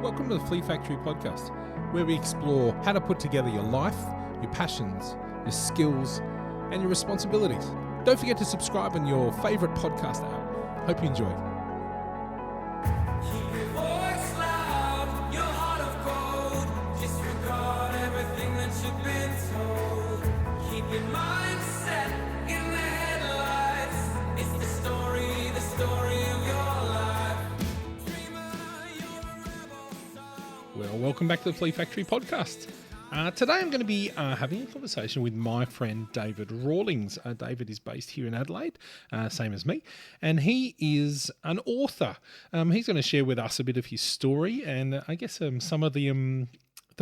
Welcome to the Flea Factory podcast, where we explore how to put together your life, your passions, your skills, and your responsibilities. Don't forget to subscribe on your favourite podcast app. Hope you enjoy. Keep your voice loud, your heart of gold. Disregard everything that you've been told. Keep your mind set in the headlights. It's the story of your life. Dreamer, you're a rebel soul. Well, welcome back to the Flea Factory podcast. Today I'm going to be having a conversation with my friend David Rawlings. David is based here in Adelaide, same as me, and he is an author. He's going to share with us a bit of his story and I guess some of the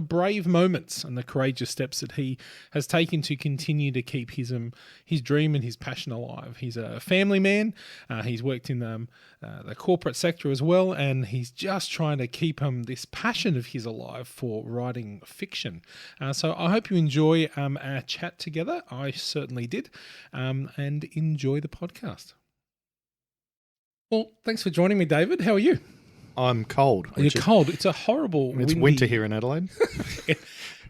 brave moments and the courageous steps that he has taken to continue to keep his dream and his passion alive. He's a family man. He's worked in the corporate sector as well, and he's just trying to keep this passion of his alive for writing fiction. So I hope you enjoy our chat together. I certainly did, and enjoy the podcast. Well, thanks for joining me, David. How are you? I'm cold. You're cold. It's a horrible It's winter here in Adelaide.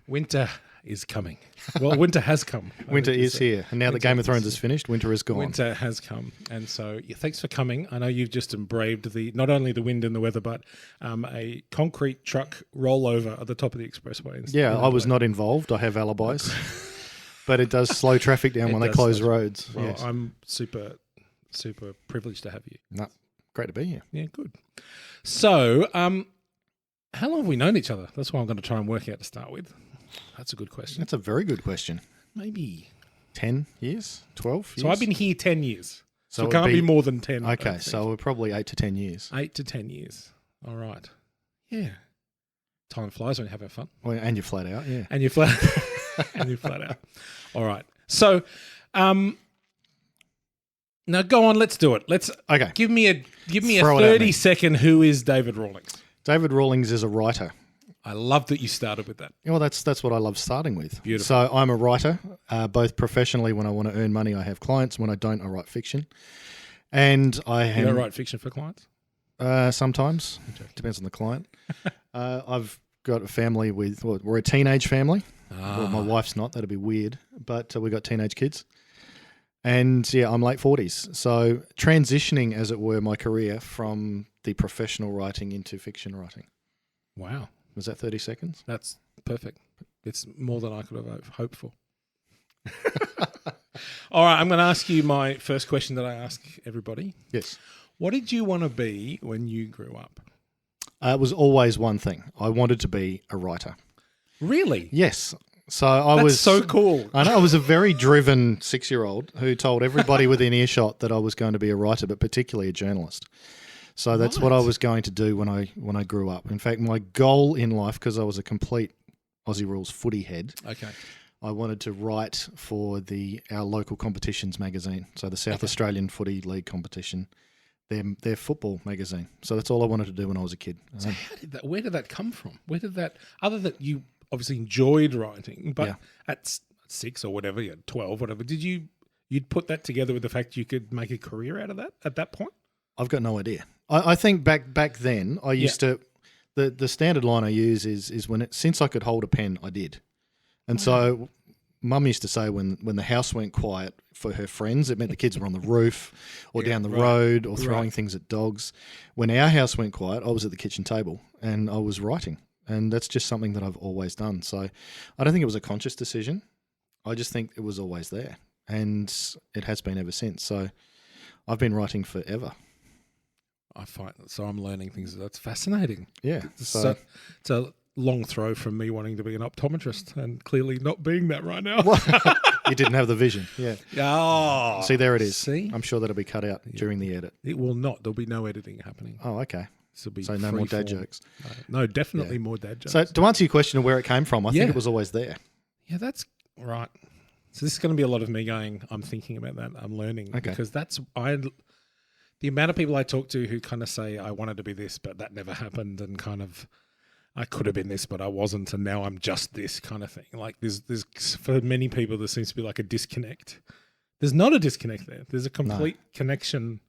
Winter is coming. Well, winter has come. Winter is here. And now that Game of Thrones is finished, winter is gone. Winter has come. And so thanks for coming. I know you've just braved not only the wind and the weather, but a concrete truck rollover at the top of the expressway. Yeah, I was not involved. I have alibis. But it does slow traffic down when they close roads. Well, Yes. I'm super, super privileged to have you. No, great to be here. Yeah, good. So, how long have we known each other? That's what I'm going to try and work out to start with. That's a good question. That's a very good question. Maybe 10 years? 12 years? So I've been here 10 years. So it it'd can't be more than 10. I Okay, don't think. so we're probably 8 to 10 years. 8 to 10 years. All right. Yeah. Time flies when you have fun. Well, and you're flat out, yeah. And you're flat and you're flat out. All right. So now go on, let's do it. Okay. Give me a Throw it at me. 30-second who is David Rawlings? David Rawlings is a writer. I love that you started with that. Well, that's what I love starting with. Beautiful. So I'm a writer, both professionally. When I want to earn money, I have clients. When I don't, I write fiction. And You don't write fiction for clients? Sometimes. Depends on the client. I've got a family we're a teenage family. Well, my wife's not. That'd be weird. But we got teenage kids. And yeah, I'm late 40s. So transitioning, as it were, my career from the professional writing into fiction writing. Wow. Was that 30 seconds? That's perfect. It's more than I could have hoped for. All right, I'm going to ask you my first question that I ask everybody. Yes. What did you want to be when you grew up? It was always one thing. I wanted to be a writer. Really? Yes. So That's so cool. I know I was a very driven 6-year-old who told everybody within earshot that I was going to be a writer, but particularly a journalist. So that's what I was going to do when I grew up. In fact, my goal in life, because I was a complete Aussie Rules footy head, Okay. I wanted to write for our local competitions magazine. So the South Australian Footy League competition, their football magazine. So that's all I wanted to do when I was a kid. So where did that come from? Other than you obviously enjoyed writing, but at 6 or whatever, 12, whatever, you'd put that together with the fact you could make a career out of that at that point? I've got no idea. I think back then I used to the standard line I use is since I could hold a pen, I did. And so Mum used to say when the house went quiet for her friends, it meant the kids were on the roof or down the road or throwing things at dogs. When our house went quiet, I was at the kitchen table and I was writing. And that's just something that I've always done. So I don't think it was a conscious decision. I just think it was always there. And it has been ever since. So I've been writing forever. I'm learning things. That's fascinating. Yeah. So it's a long throw from me wanting to be an optometrist and clearly not being that right now. You didn't have the vision. Yeah. Oh, See, there it is. See? I'm sure that'll be cut out during the edit. It will not. There'll be no editing happening. Oh, okay. This will be So no more dad free-form. jokes. No, definitely more dad jokes. So to answer your question of where it came from, I think it was always there. Yeah, that's right. So this is going to be a lot of me going, I'm thinking about that, I'm learning. Okay. Because the amount of people I talk to who kind of say, I wanted to be this, but that never happened, and kind of, I could have been this, but I wasn't, and now I'm just this kind of thing. Like there's for many people, there seems to be like a disconnect. There's not a disconnect there. There's a complete connection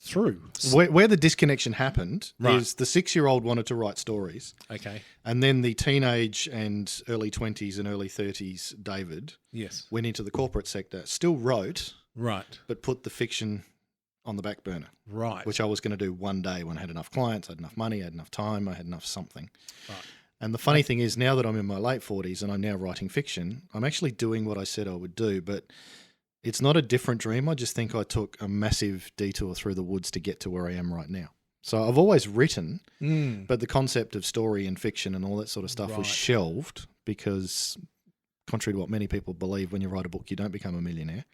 through. Where the disconnection happened Right. is the 6-year-old wanted to write stories, Okay. and then the teenage and early 20s and early 30s David Yes. went into the corporate sector, still wrote, Right. but put the fiction on the back burner, Right. which I was going to do one day when I had enough clients, I had enough money, I had enough time, I had enough something. Right. And the funny thing is, now that I'm in my late 40s and I'm now writing fiction, I'm actually doing what I said I would do, but it's not a different dream. I just think I took a massive detour through the woods to get to where I am right now. So I've always written, but the concept of story and fiction and all that sort of stuff was Right. shelved because, contrary to what many people believe, when you write a book, you don't become a millionaire.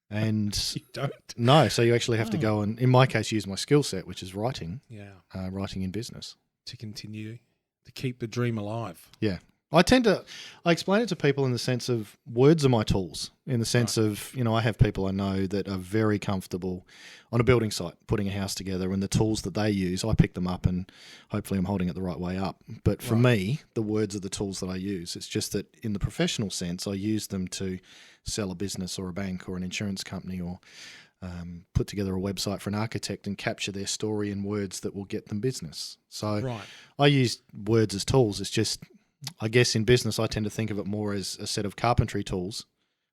And You don't. no, so you actually have to go and, in my case, use my skill set, which is writing, Yeah. writing in business. To continue to keep the dream alive. Yeah. I explain it to people in the sense of words are my tools, in the sense of, I have people I know that are very comfortable on a building site, putting a house together, and the tools that they use, I pick them up and hopefully I'm holding it the right way up. But for me, the words are the tools that I use. It's just that in the professional sense, I use them to sell a business or a bank or an insurance company or put together a website for an architect and capture their story in words that will get them business. So I use words as tools. It's just, I guess in business, I tend to think of it more as a set of carpentry tools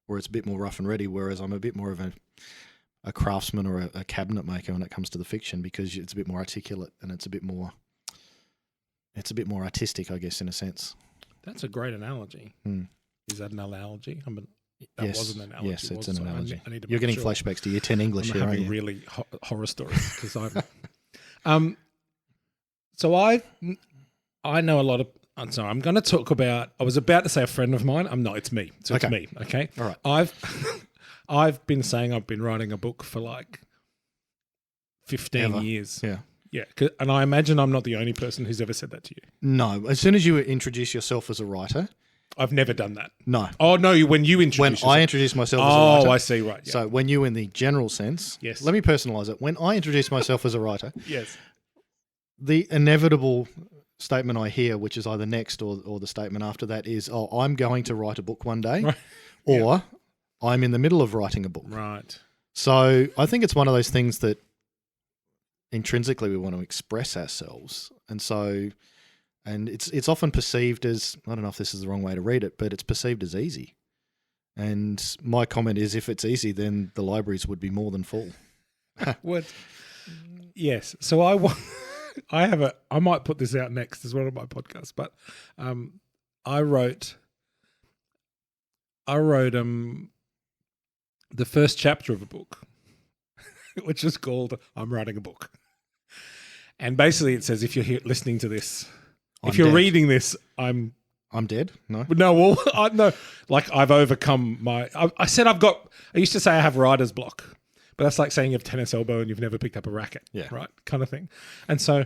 where it's a bit more rough and ready, whereas I'm a bit more of a craftsman or a cabinet maker when it comes to the fiction, because it's a bit more articulate and it's a bit more artistic, I guess, in a sense. That's a great analogy. Is that an analogy? That yes, was an analogy. yes, it's an analogy. I need to You're make getting sure. flashbacks to year 10 English I'm here, aren't having you? really horror stories because I'm. So I know a lot of. I'm sorry. I'm going to talk about. I was about to say a friend of mine. I'm not. It's me. So it's Okay. me. Okay. All right. I've been saying I've been writing a book for like 15 Ever. years. Yeah. Yeah. And I imagine I'm not the only person who's ever said that to you. No, as soon as you introduce yourself as a writer, I've never done that. no. Oh no! When you When introduce yourself. I introduce myself as a Oh, writer. I see. Right. Yeah. So when you, in the general sense, Yes. let me personalise it. When I introduce myself as a writer, Yes. the inevitable statement I hear, which is either next or the statement after that, is, "Oh, I'm going to write a book one day," Right. or "I'm in the middle of writing a book." Right. So I think it's one of those things that intrinsically we want to express ourselves, and it's often perceived as, I don't know if this is the wrong way to read it, but it's perceived as easy. And my comment is, if it's easy, then the libraries would be more than full. What? Yes. So I might put this out next as one of my podcasts, but I wrote the first chapter of a book, which is called "I'm Writing a Book," and basically it says, if you're listening to this, if I'm you're dead. reading this, I'm dead? No? no, well, no, like I've overcome my. I said I used to say I have writer's block, but that's like saying you have tennis elbow and you've never picked up a racket, right? Kind of thing. And so,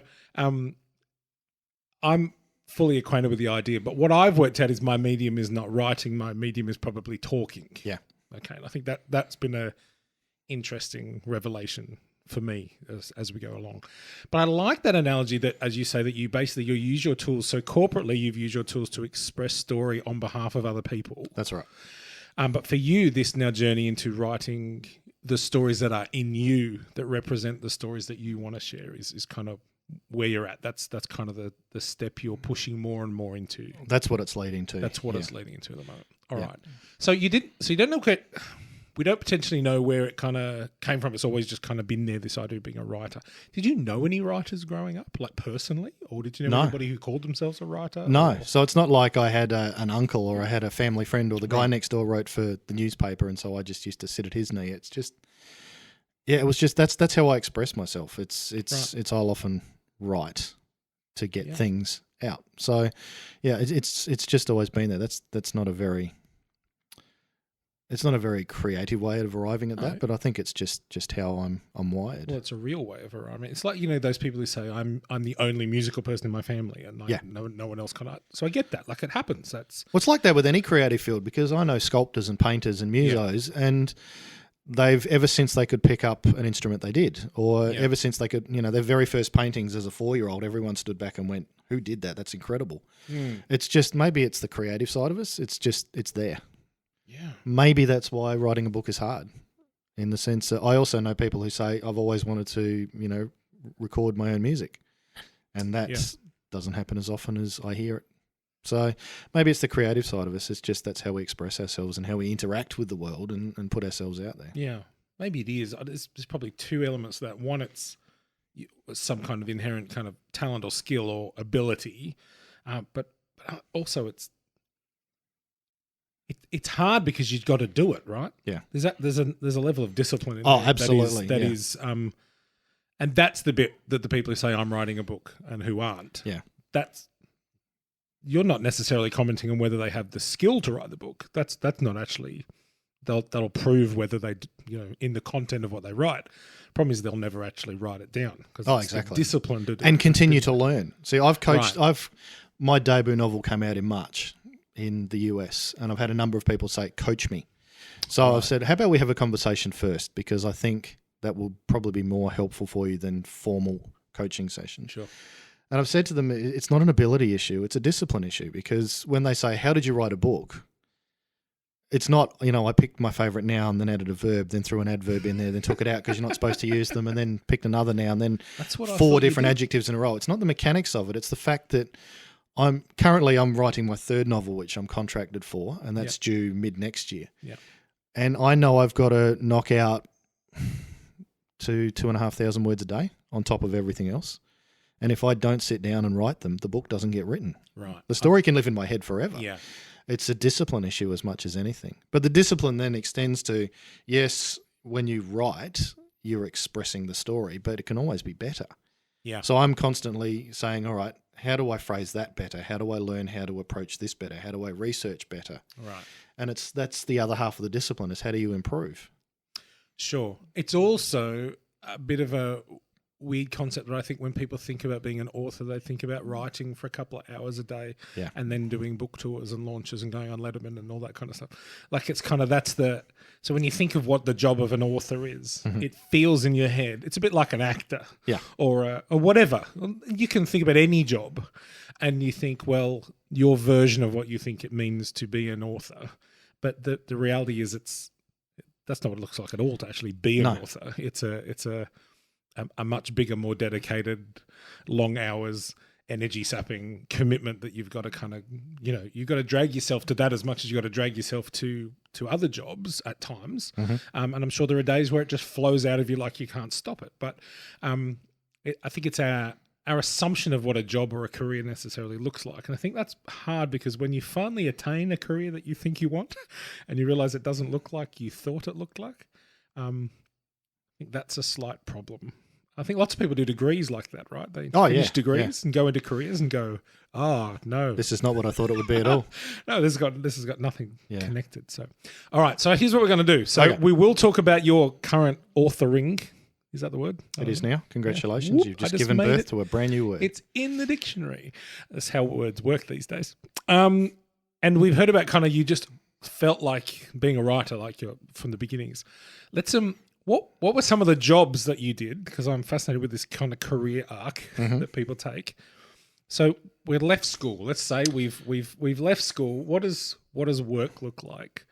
I'm fully acquainted with the idea. But what I've worked out is my medium is not writing. My medium is probably talking. Yeah. Okay. And I think that's been a interesting revelation for me as we go along. But I like that analogy that, as you say, that you use your tools. So corporately, you've used your tools to express story on behalf of other people. That's right. But for you, this now journey into writing the stories that are in you, that represent the stories that you want to share, is kind of where you're at. That's kind of the step you're pushing more and more into. That's what it's leading to. That's what it's leading into at the moment. All right. So you don't look at. We don't potentially know where it kind of came from. It's always just kind of been there, this idea of being a writer. Did you know any writers growing up, like personally? Or did you know anybody who called themselves a writer? No. Or? So it's not like I had an uncle or I had a family friend or the guy next door wrote for the newspaper and so I just used to sit at his knee. It's just, it was just, that's how I express myself. It's I'll often write to get things out. So yeah, it's just always been there. That's not a very... It's not a very creative way of arriving at that, but I think it's just how I'm wired. Well, it's a real way of arriving. It's like, those people who say I'm the only musical person in my family, and no one else can. So I get that. Like, it happens. Well, it's like that with any creative field, because I know sculptors and painters and musos, and they've, ever since they could pick up an instrument, they did, or ever since they could, their very first paintings as a 4-year-old, everyone stood back and went, "Who did that? That's incredible." It's just, maybe it's the creative side of us. It's there. Yeah. Maybe that's why writing a book is hard. in the sense that I also know people who say, I've always wanted to, record my own music. And that doesn't happen as often as I hear it. So maybe it's the creative side of us. It's just that's how we express ourselves and how we interact with the world and put ourselves out there. Yeah, maybe it is. There's probably two elements to that. One, it's some kind of inherent kind of talent or skill or ability, but also it's hard because you've got to do it, right? Yeah. There's a level of discipline in Oh, there absolutely. That is and that's the bit that the people who say I'm writing a book and who aren't. Yeah. You're not necessarily commenting on whether they have the skill to write the book. That's not actually. That'll prove whether they, in the content of what they write. Problem is they'll never actually write it down because it's exactly. discipline to do and it. continue to learn. See, I've coached. Right. My debut novel came out in March in the US, and I've had a number of people say, "Coach me." So I've said, "How about we have a conversation first?" Because I think that will probably be more helpful for you than formal coaching sessions. Sure. And I've said to them, it's not an ability issue, it's a discipline issue. Because when they say, how did you write a book? It's not, I picked my favourite noun, then added a verb, then threw an adverb in there, then took it out because you're not supposed to use them, and then picked another noun, then four different adjectives in a row. It's not the mechanics of it. It's the fact that I'm writing my third novel, which I'm contracted for, and that's due mid next year. Yeah. And I know I've got to knock out 2,500 words a day on top of everything else. And if I don't sit down and write them, the book doesn't get written. Right. The story can live in my head forever. Yeah. It's a discipline issue as much as anything. But the discipline then extends to, yes, when you write, you're expressing the story, but it can always be better. Yeah. So I'm constantly saying, all right, how do I phrase that better? How do I learn how to approach this better? How do I research better? Right. And that's the other half of the discipline is how do you improve? Sure. It's also a bit of a weird concept that I think when people think about being an author, they think about writing for a couple of hours a day and then doing book tours and launches and going on Letterman and all that kind of stuff. Like it's kind of so when you think of what the job of an author is, it feels in your head, it's a bit like an actor or whatever. You can think about any job and you think, well, your version of what you think it means to be an author. But the reality is that's not what it looks like at all to actually be an author. It's a much bigger, more dedicated, long hours, energy sapping commitment that you've got to kind of, you've got to drag yourself to that as much as you've got to drag yourself to other jobs at times. And I'm sure there are days where it just flows out of you like you can't stop it. But I think it's our assumption of what a job or a career necessarily looks like. And I think that's hard because when you finally attain a career that you think you want and you realize it doesn't look like you thought it looked like, I think that's a slight problem. I think lots of people do degrees like that, right? They finish degrees and go into careers and go, no. This is not what I thought it would be at all. No, this has got nothing connected. So, all right. So here's what we're going to do. So we will talk about your current authoring. Is that the word? It is now. Congratulations. Yeah. You've just given birth to a brand new word. It's in the dictionary. That's how words work these days. And we've heard about kind of you just felt like being a writer, like you're from the beginnings. Let's What were some of the jobs that you did? Because I'm fascinated with this kind of career arc that people take. So we left school. Let's say we've left school. What does work look like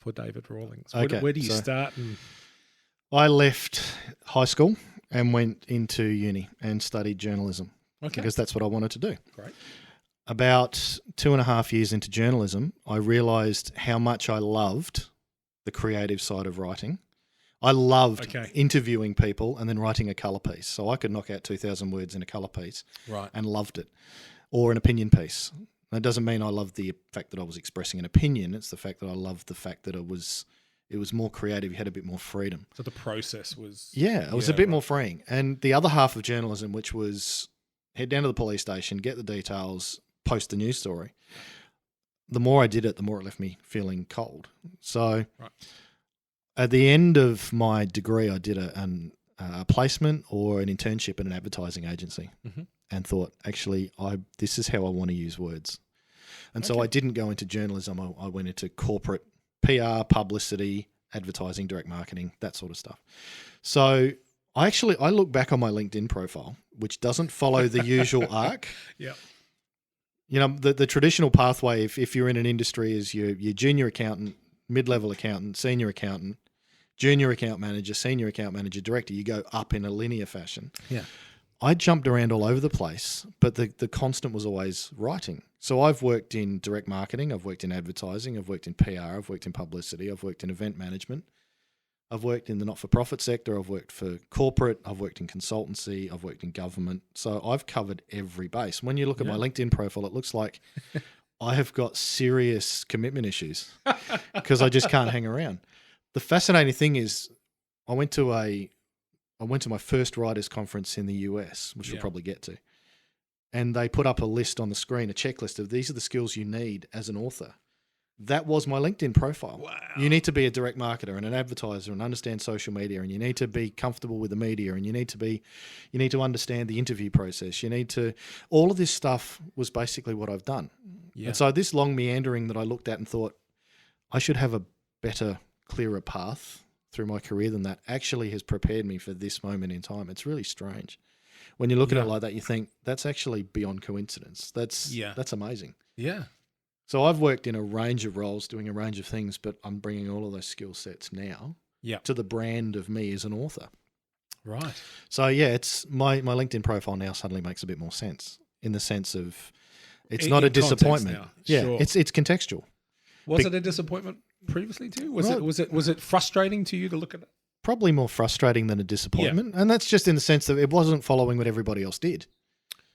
for David Rawlings? Okay, Where do you start? I left high school and went into uni and studied journalism because that's what I wanted to do. Great. About 2.5 years into journalism, I realised how much I loved the creative side of writing. I loved interviewing people and then writing a colour piece. So I could knock out 2,000 words in a colour piece and loved it. Or an opinion piece. That doesn't mean I loved the fact that I was expressing an opinion. It's the fact that I loved the fact that it was more creative. You had a bit more freedom. So the process was... Yeah, it was a bit more freeing. And the other half of journalism, which was head down to the police station, get the details, post the news story. The more I did it, the more it left me feeling cold. So... At the end of my degree, I did a placement or an internship at an advertising agency and thought, actually, this is how I want to use words. And so I didn't go into journalism. I went into corporate PR, publicity, advertising, direct marketing, that sort of stuff. So I look back on my LinkedIn profile, which doesn't follow the usual arc. Yeah. The traditional pathway, if you're in an industry, is your junior accountant, mid-level accountant, senior accountant, junior account manager, senior account manager, director. You go up in a linear fashion. Yeah. I jumped around all over the place, but the constant was always writing. So I've worked in direct marketing, I've worked in advertising, I've worked in PR, I've worked in publicity, I've worked in event management, I've worked in the not-for-profit sector, I've worked for corporate, I've worked in consultancy, I've worked in government. So I've covered every base. When you look at my LinkedIn profile, it looks like I have got serious commitment issues because I just can't hang around. The fascinating thing is I went to my first writers conference in the US, which we'll probably get to. And they put up a list on the screen, a checklist of these are the skills you need as an author. That was my LinkedIn profile. Wow. You need to be a direct marketer and an advertiser and understand social media, and you need to be comfortable with the media, and you need to understand the interview process. All of this stuff was basically what I've done. Yeah. And so this long meandering that I looked at and thought I should have a better, clearer path through my career than that actually has prepared me for this moment in time. It's really strange. When you look at it like that, you think that's actually beyond coincidence. That's amazing. Yeah. So I've worked in a range of roles, doing a range of things, but I'm bringing all of those skill sets now to the brand of me as an author. Right. So it's my LinkedIn profile now suddenly makes a bit more sense in the sense of it's not a disappointment. Yeah, sure. It's contextual. Was it a disappointment previously too? Was it frustrating to you to look at it? Probably more frustrating than a disappointment. And that's just in the sense that it wasn't following what everybody else did.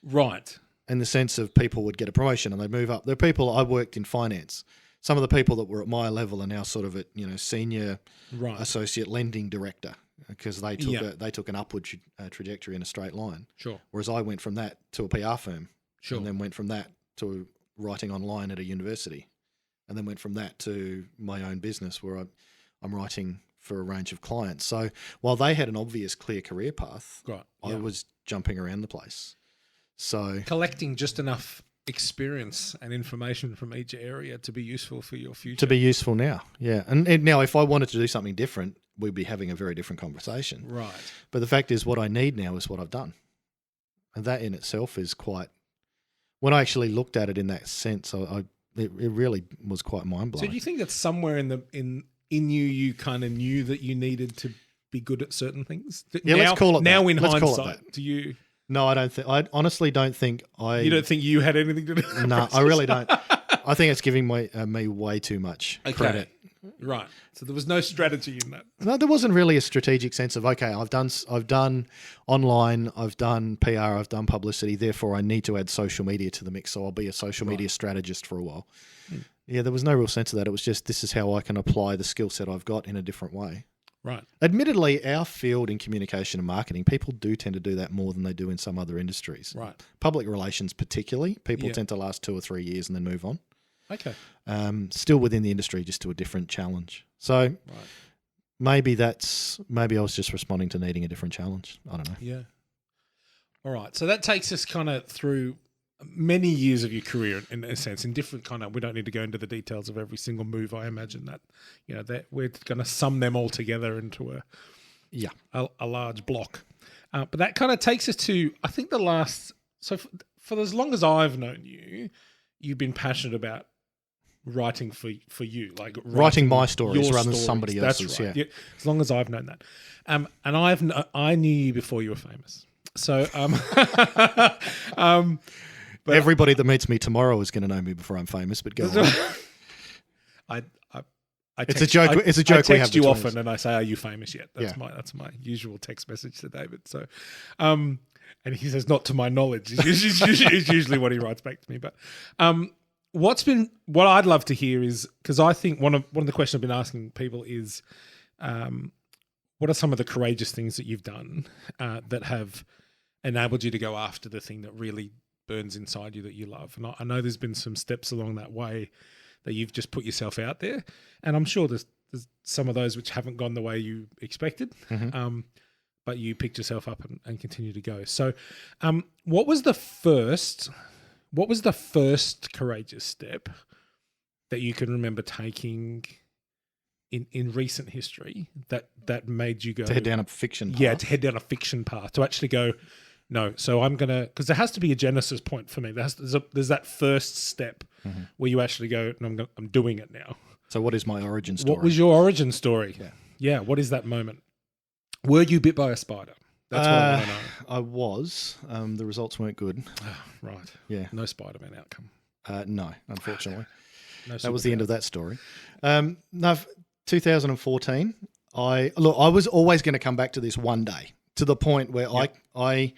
Right. In the sense of people would get a promotion and they'd move up. There are people, I worked in finance. Some of the people that were at my level are now sort of at, senior associate lending director because they took an upward trajectory in a straight line. Sure. Whereas I went from that to a PR firm. Sure. And then went from that to writing online at a university. And then went from that to my own business where I'm writing for a range of clients. So while they had an obvious clear career path, I was jumping around the place. So collecting just enough experience and information from each area to be useful for your future. To be useful now, yeah. And now if I wanted to do something different, we'd be having a very different conversation. Right. But the fact is what I need now is what I've done. And that in itself is quite, when I actually looked at it in that sense, it really was quite mind-blowing. So do you think that somewhere in you kind of knew that you needed to be good at certain things? Yeah, let's call it that. Now in hindsight, do you... No, I don't think. I honestly don't think You don't think you had anything to do with it? No, I really don't. I think it's giving me way too much credit. Right. So there was no strategy in that. No, there wasn't really a strategic sense of, okay, I've done online, I've done PR, I've done publicity, therefore I need to add social media to the mix, so I'll be a social media strategist for a while. Yeah, there was no real sense of that. It was just, this is how I can apply the skill set I've got in a different way. Right. Admittedly, our field in communication and marketing, people do tend to do that more than they do in some other industries. Right. Public relations particularly, people tend to last 2 or 3 years and then move on. Okay. Still within the industry, just to a different challenge. So maybe I was just responding to needing a different challenge. I don't know. Yeah. All right. So that takes us kind of through many years of your career in a sense, in different kind of, we don't need to go into the details of every single move. I imagine that, that we're going to sum them all together into a large block. But that kind of takes us to, I think so for as long as I've known you, you've been passionate about writing for you, like writing my stories rather than somebody else's. That's right. Yeah. As long as I've known that. And I knew you before you were famous. So, but everybody that meets me tomorrow is going to know me before I'm famous. But go on. It's a joke. It's a joke. I text you often, and I say, "Are you famous yet?" That's my usual text message to David. So, and he says, "Not to my knowledge." Is usually what he writes back to me. But what I'd love to hear is, because I think one of the questions I've been asking people is, what are some of the courageous things that you've done that have enabled you to go after the thing that really burns inside you that you love? And I know there's been some steps along that way that you've just put yourself out there, and I'm sure there's some of those which haven't gone the way you expected, but you picked yourself up and continue to go. So what was the first courageous step that you can remember taking in recent history that made you go to head down a fiction path? Yeah, to head down a fiction path, to actually go, no, so I'm going to, because there has to be a genesis point for me. There's that first step where you actually go, no, I'm doing it now. So what is my origin story? What was your origin story? Yeah. What is that moment? Were you bit by a spider? That's what I want to know. I was. The results weren't good. Right. Yeah. No Spider-Man outcome. No, unfortunately. No That was the end of superpower. that story. No, 2014. I was always going to come back to this one day, to the point where Yep. I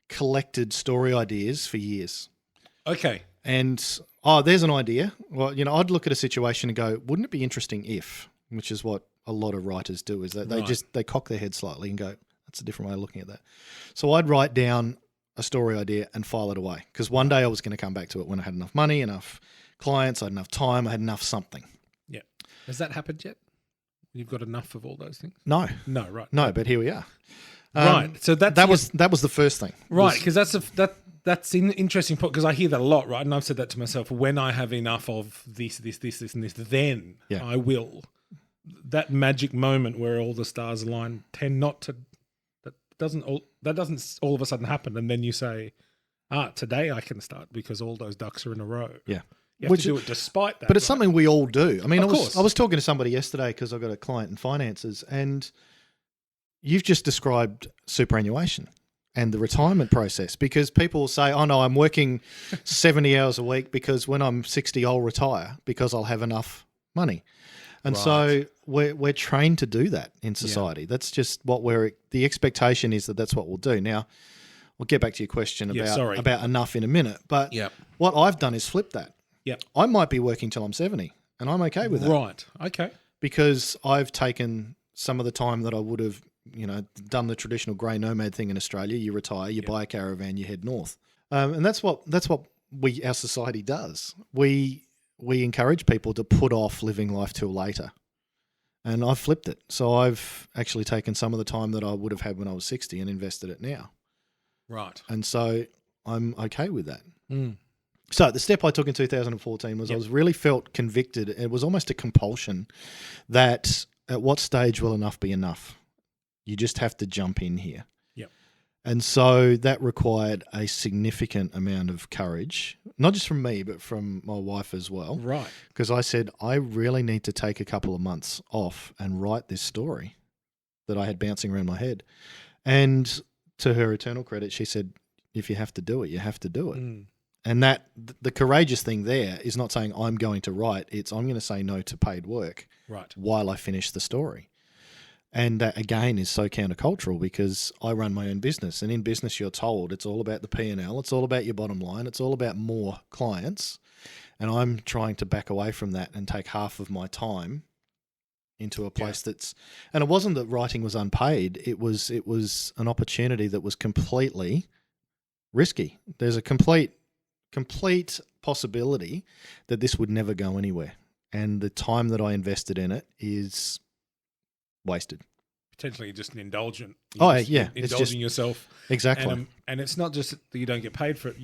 collected story ideas for years. Okay. And there's an idea. Well, I'd look at a situation and go, wouldn't it be interesting if, which is what a lot of writers do, is that Right. they cock their head slightly and go, that's a different way of looking at that. So I'd write down a story idea and file it away, because one day I was going to come back to it when I had enough money, enough clients, I had enough time, I had enough something. Yeah. Has that happened yet? You've got enough of all those things? No, No, right. but here we are. Right. So that was the first thing. right, because that's an interesting point, because I hear that a lot, right? And I've said that to myself. When I have enough of this, and this, then Yeah. I will. That magic moment where all the stars align tend not to. That doesn't all of a sudden happen, and then you say, today I can start because all those ducks are in a row. Yeah. You have to do it despite that. But it's right? something we all do. I mean, Of course. I was talking to somebody yesterday because I've got a client in finances, and you've just described superannuation and the retirement process, because people will say, oh no, I'm working 70 hours a week because when I'm 60, I'll retire because I'll have enough money. And so we're trained to do that in society. That's just what the expectation is, that's what we'll do. Now, we'll get back to your question about enough in a minute. But Yep. what I've done is flip that. Yep. I might be working till I'm 70, and I'm okay with that. Right. Okay. Because I've taken some of the time that I would have, done the traditional grey nomad thing in Australia. You retire, you buy a caravan, you head north. And that's what our society does. We encourage people to put off living life till later. And I've flipped it. So I've actually taken some of the time that I would have had when I was 60 and invested it now. Right. And so I'm okay with that. Mm. So the step I took in 2014 was I was really felt convicted. It was almost a compulsion that at what stage will enough be enough? You just have to jump in here. Yep. And so that required a significant amount of courage, not just from me, but from my wife as well. Right. Because I said, I really need to take a couple of months off and write this story that I had bouncing around my head. And to her eternal credit, she said, if you have to do it, you have to do it. Mm. And that the courageous thing there is not saying I'm going to write, it's I'm going to say no to paid work while I finish the story. And that, again, is so countercultural, because I run my own business. And in business, you're told it's all about the P&L. It's all about your bottom line. It's all about more clients. And I'm trying to back away from that and take half of my time into a place that's... And it wasn't that writing was unpaid. It was an opportunity that was completely risky. There's a complete possibility that this would never go anywhere. And the time that I invested in it is... wasted. Potentially just an indulgent. Indulging yourself. Exactly. And it's not just that you don't get paid for it.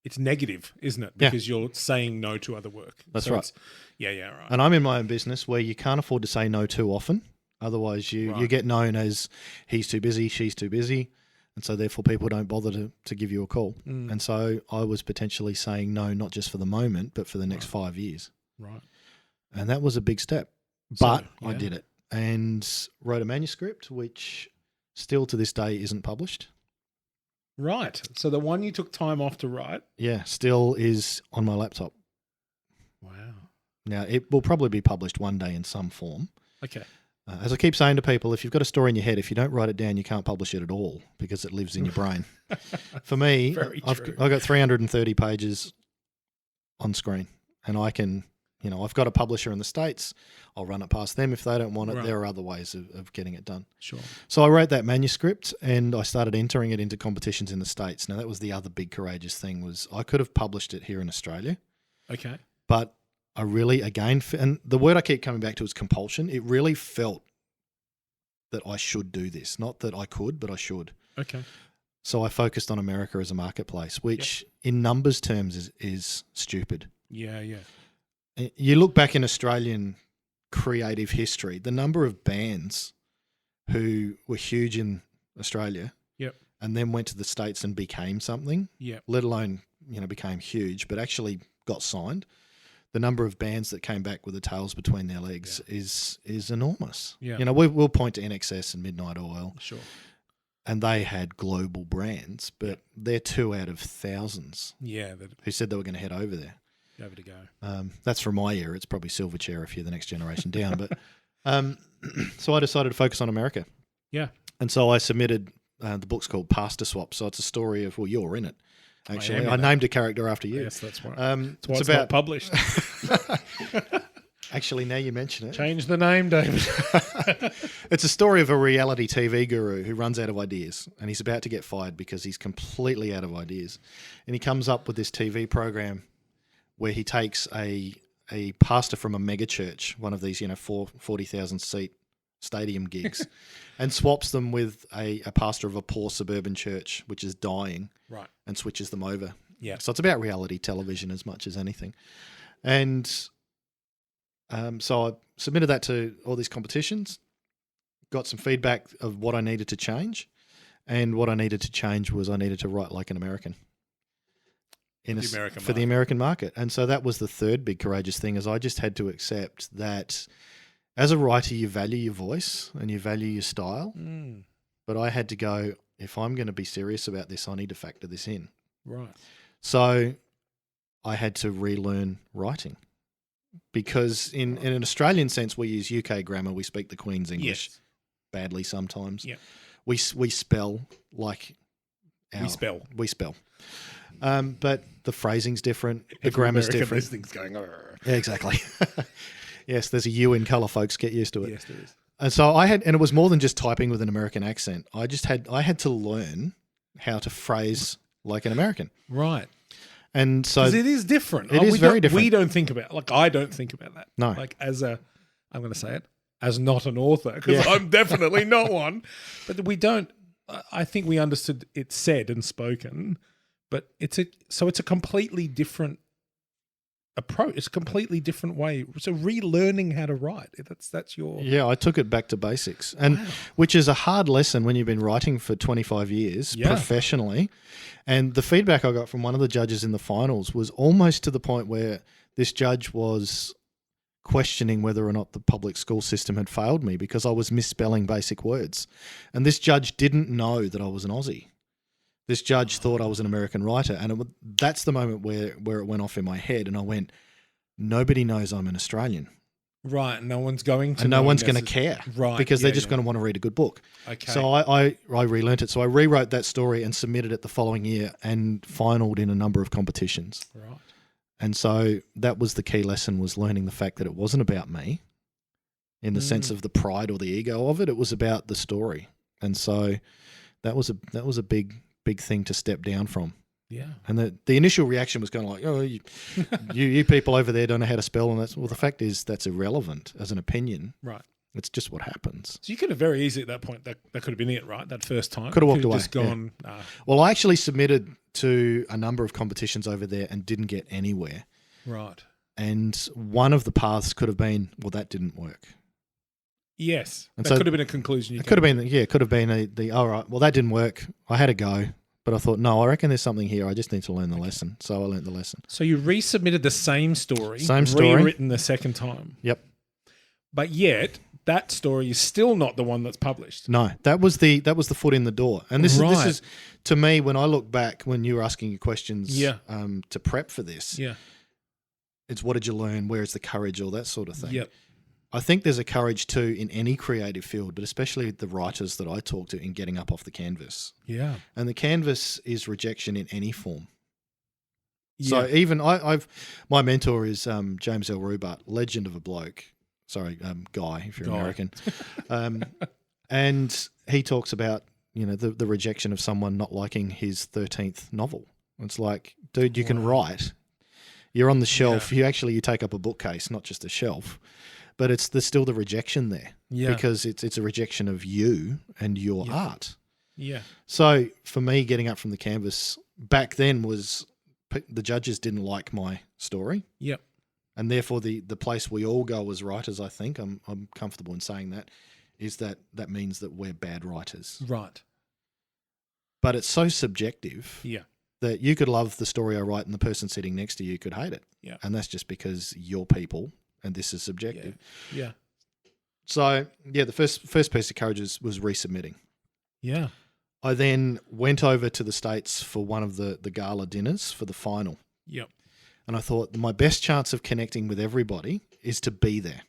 It's negative, isn't it? Because you're saying no to other work. That's right. Right. And I'm in my own business where you can't afford to say no too often. Otherwise you get known as he's too busy, she's too busy. And so therefore people don't bother to give you a call. Mm. And so I was potentially saying no, not just for the moment, but for the next 5 years. Right. And that was a big step. But I did it. And wrote a manuscript, which still to this day isn't published. Right. So the one you took time off to write? Yeah, still is on my laptop. Wow. Now, it will probably be published one day in some form. Okay. As I keep saying to people, if you've got a story in your head, if you don't write it down, you can't publish it at all because it lives in your brain. For me, I've got 330 pages on screen, and I can... I've got a publisher in the States. I'll run it past them if they don't want it. Right. There are other ways of getting it done. Sure. So I wrote that manuscript and I started entering it into competitions in the States. Now, that was the other big courageous thing, was I could have published it here in Australia. Okay. But I really, again, and the word I keep coming back to is compulsion. It really felt that I should do this. Not that I could, but I should. Okay. So I focused on America as a marketplace, which in numbers terms is stupid. Yeah, yeah. You look back in Australian creative history, the number of bands who were huge in Australia and then went to the States and became something, let alone, became huge, but actually got signed. the number of bands that came back with the tails between their legs is enormous. Yeah. You know, we'll point to NXS and Midnight Oil, Sure. and they had global brands, but they're 2 out of thousands Yeah, who said they were going to head over there. over to go. That's from my era. It's probably Silverchair if you're the next generation down. But so I decided to focus on America. Yeah. And so I submitted the book's called Pastor Swap. So it's a story of, well, you're in it, actually. in I it. named a character after you. Yes, that's why. It's It's about not published. Actually, now you mention it. Change the name, David. It's a story of a reality TV guru who runs out of ideas, and he's about to get fired because he's completely out of ideas. And he comes up with this TV program where he takes a pastor from a mega church, one of these, 40,000 seat stadium gigs, and swaps them with a pastor of a poor suburban church, which is dying, Right. and switches them over. Yeah. So it's about reality television as much as anything. And so I submitted that to all these competitions, got some feedback of what I needed to change. And what I needed to change was I needed to write like an American. For the American market. And so that was the third big courageous thing, is I just had to accept that as a writer, you value your voice and you value your style. But I had to go, if I'm going to be serious about this, I need to factor this in. Right. So I had to relearn writing, because in an Australian sense, we use UK grammar. We speak the Queen's English badly sometimes. Yeah. We spell like we spell. But the phrasing's different. The grammar's different. Things going. "Arr." Yeah, exactly. Yes, there's a U in colour, folks. Get used to it. Yes, there is. And so and it was more than just typing with an American accent. I had to learn how to phrase like an American. Right. And so 'Cause it is different. It is very different. We don't think about I don't think about that. No. Like I'm going to say it, as not an author, because I'm definitely not one. But we don't. I think we understood it said and spoken, but it's a completely different approach. It's a completely different way. So relearning how to write. That's your Yeah, I took it back to basics, and which is a hard lesson when you've been writing for 25 years professionally. And the feedback I got from one of the judges in the finals was almost to the point where this judge was questioning whether or not the public school system had failed me because I was misspelling basic words. And this judge didn't know that I was an Aussie. This judge thought I was an American writer, and that's the moment where it went off in my head, and I went, nobody knows I'm an Australian. right. No one's going to. And no one's going to care, Right. because they're just going to want to read a good book. Okay. So I relearnt it. So I rewrote that story and submitted it the following year and finaled in a number of competitions. Right. And so that was the key lesson, was learning the fact that it wasn't about me in the sense of the pride or the ego of it. It was about the story. And so that was a big thing to step down from. Yeah. And the initial reaction was kind of like, oh, you people over there don't know how to spell. And well, the fact is that's irrelevant as an opinion. Right. It's just what happens. So you could have very easily at that point, that could have been it, right? That first time. Could have walked You'd away, just gone, nah. Well, I actually submitted to a number of competitions over there and didn't get anywhere. Right. And one of the paths could have been, well, that didn't work. Yes. And that so could have been a conclusion. It could have been, the all right, well, that didn't work. I had a go. But I thought, no, I reckon there's something here. I just need to learn the lesson. So I learned the lesson. So you resubmitted the same story. Same story. Rewritten the second time. Yep. But yet, that story is still not the one that's published. No, that was the foot in the door. And this Right. is to me, when I look back, when you were asking your questions Yeah. To prep for this, Yeah. it's what did you learn? Where is the courage? All that sort of thing. Yep. I think there's a courage too in any creative field, but especially the writers that I talk to in getting up off the canvas. Yeah. And the canvas is rejection in any form. Yeah. So even my mentor is James L. Rubat, legend of a bloke. Sorry, guy, if you're Guy. American. And he talks about, the rejection of someone not liking his 13th novel. It's like, dude, you can write. You're on the shelf. Yeah. You take up a bookcase, not just a shelf. But there's still the rejection there. Yeah. Because it's a rejection of you and your art. Yeah. So for me, getting up from the canvas back then was the judges didn't like my story. Yep. And therefore the place we all go as writers, I think, I'm comfortable in saying that, is that means that we're bad writers. Right. But it's so subjective. Yeah. that you could love the story I write and the person sitting next to you could hate it. Yeah. And that's just because you're people and this is subjective. Yeah. So, the first piece of courage was resubmitting. Yeah. I then went over to the States for one of the gala dinners for the final. Yep. And I thought my best chance of connecting with everybody is to be there.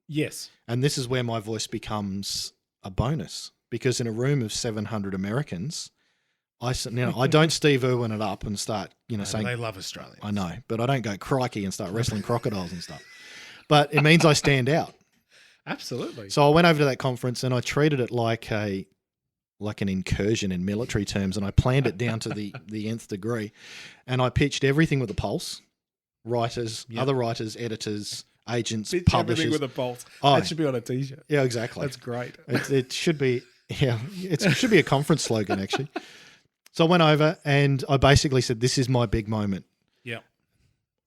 Yes. And this is where my voice becomes a bonus, because in a room of 700 Americans, I don't Steve Irwin it up and start, saying they love Australians. I know, but I don't go crikey and start wrestling crocodiles and stuff. But it means I stand out. Absolutely. So I went over to that conference and I treated it like an incursion in military terms, and I planned it down to the nth degree. And I pitched everything with a pulse. Writers, other writers, editors, agents, Pitch publishers. everything with a pulse. Oh. That should be on a T-shirt. Yeah, exactly. That's great. It should be. Yeah, it should be a conference slogan actually. So I went over and I basically said, "This is my big moment. Yeah.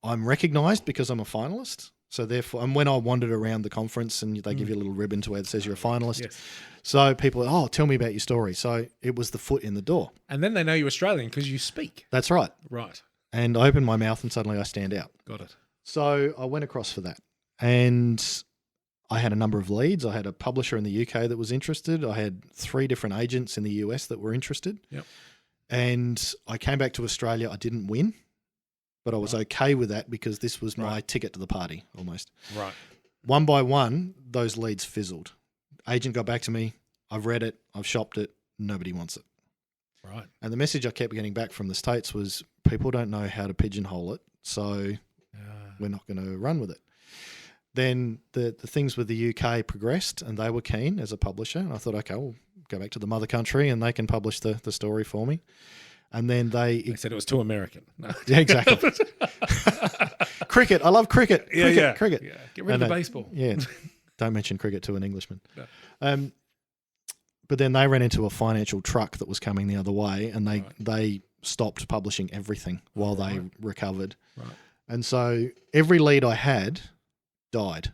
I'm recognised because I'm a finalist. So therefore, and when I wandered around the conference and they give you a little ribbon to where it says you're a finalist. Yes. So people, tell me about your story. So it was the foot in the door. And then they know you're Australian because you speak. That's right. Right. And I opened my mouth and suddenly I stand out. Got it. So I went across for that. And I had a number of leads. I had a publisher in the UK that was interested. I had 3 different agents in the US that were interested. Yep. And I came back to Australia. I didn't win, but I was okay with that because this was my ticket to the party almost. Right. One by one, those leads fizzled. Agent got back to me. I've read it. I've shopped it. Nobody wants it. Right. And the message I kept getting back from the States was people don't know how to pigeonhole it, so we're not going to run with it. Then the things with the UK progressed and they were keen as a publisher. And I thought, okay, we'll go back to the mother country and they can publish the story for me. And then they said it was too American. No. Yeah, exactly. Cricket. I love cricket. Cricket. Yeah. Get rid of the baseball. Yeah. Don't mention cricket to an Englishman. No. But then they ran into a financial truck that was coming the other way and they stopped publishing everything while they recovered. Right. And so every lead I had died.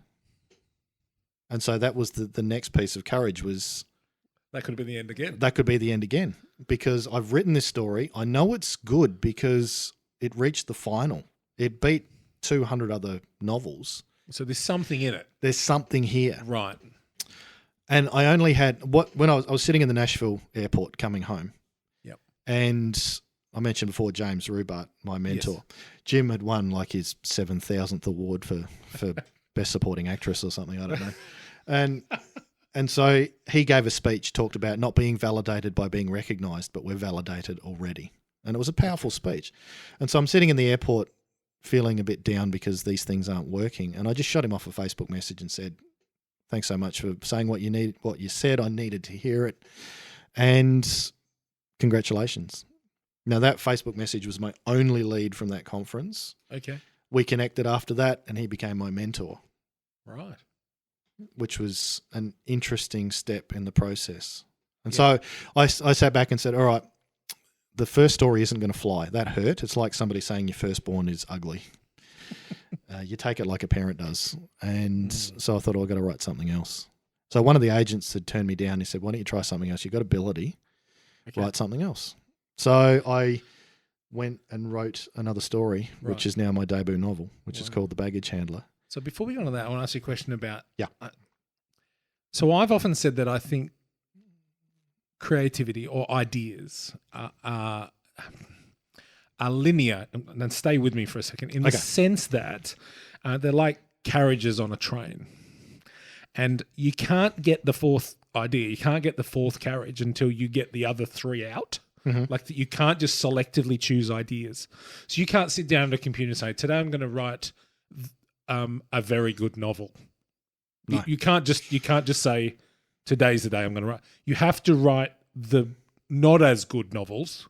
And so that was the next piece of courage was... That could have been the end again. That could be the end again because I've written this story. I know it's good because it reached the final. It beat 200 other novels. So there's something in it. There's something here. Right. And I only had... when I was sitting in the Nashville airport coming home. Yep. And I mentioned before James Rubart, my mentor. Yes. Jim had won like his 7,000th award for Best Supporting Actress or something. I don't know. And so he gave a speech, talked about not being validated by being recognised, but we're validated already. And it was a powerful speech. And so I'm sitting in the airport feeling a bit down because these things aren't working. And I just shot him off a Facebook message and said, thanks so much for saying what you said. I needed to hear it. And congratulations. Now that Facebook message was my only lead from that conference. Okay. We connected after that and he became my mentor. Right. Which was an interesting step in the process. And so I sat back and said, all right, the first story isn't going to fly. That hurt. It's like somebody saying your firstborn is ugly. You take it like a parent does. And so I thought, I've got to write something else. So one of the agents had turned me down. He said, why don't you try something else? You've got ability. Okay. Write something else. So I went and wrote another story, which is now my debut novel, which is called The Baggage Handler. So before we go on to that, I want to ask you a question about... Yeah. So I've often said that I think creativity or ideas are linear, and stay with me for a second, in the sense that they're like carriages on a train. And you can't get the fourth idea, you can't get the fourth carriage until you get the other 3 out. Mm-hmm. Like you can't just selectively choose ideas. So you can't sit down at a computer and say, today I'm going to write... a very good novel. No. You can't just say today's the day I'm going to write. You have to write the not as good novels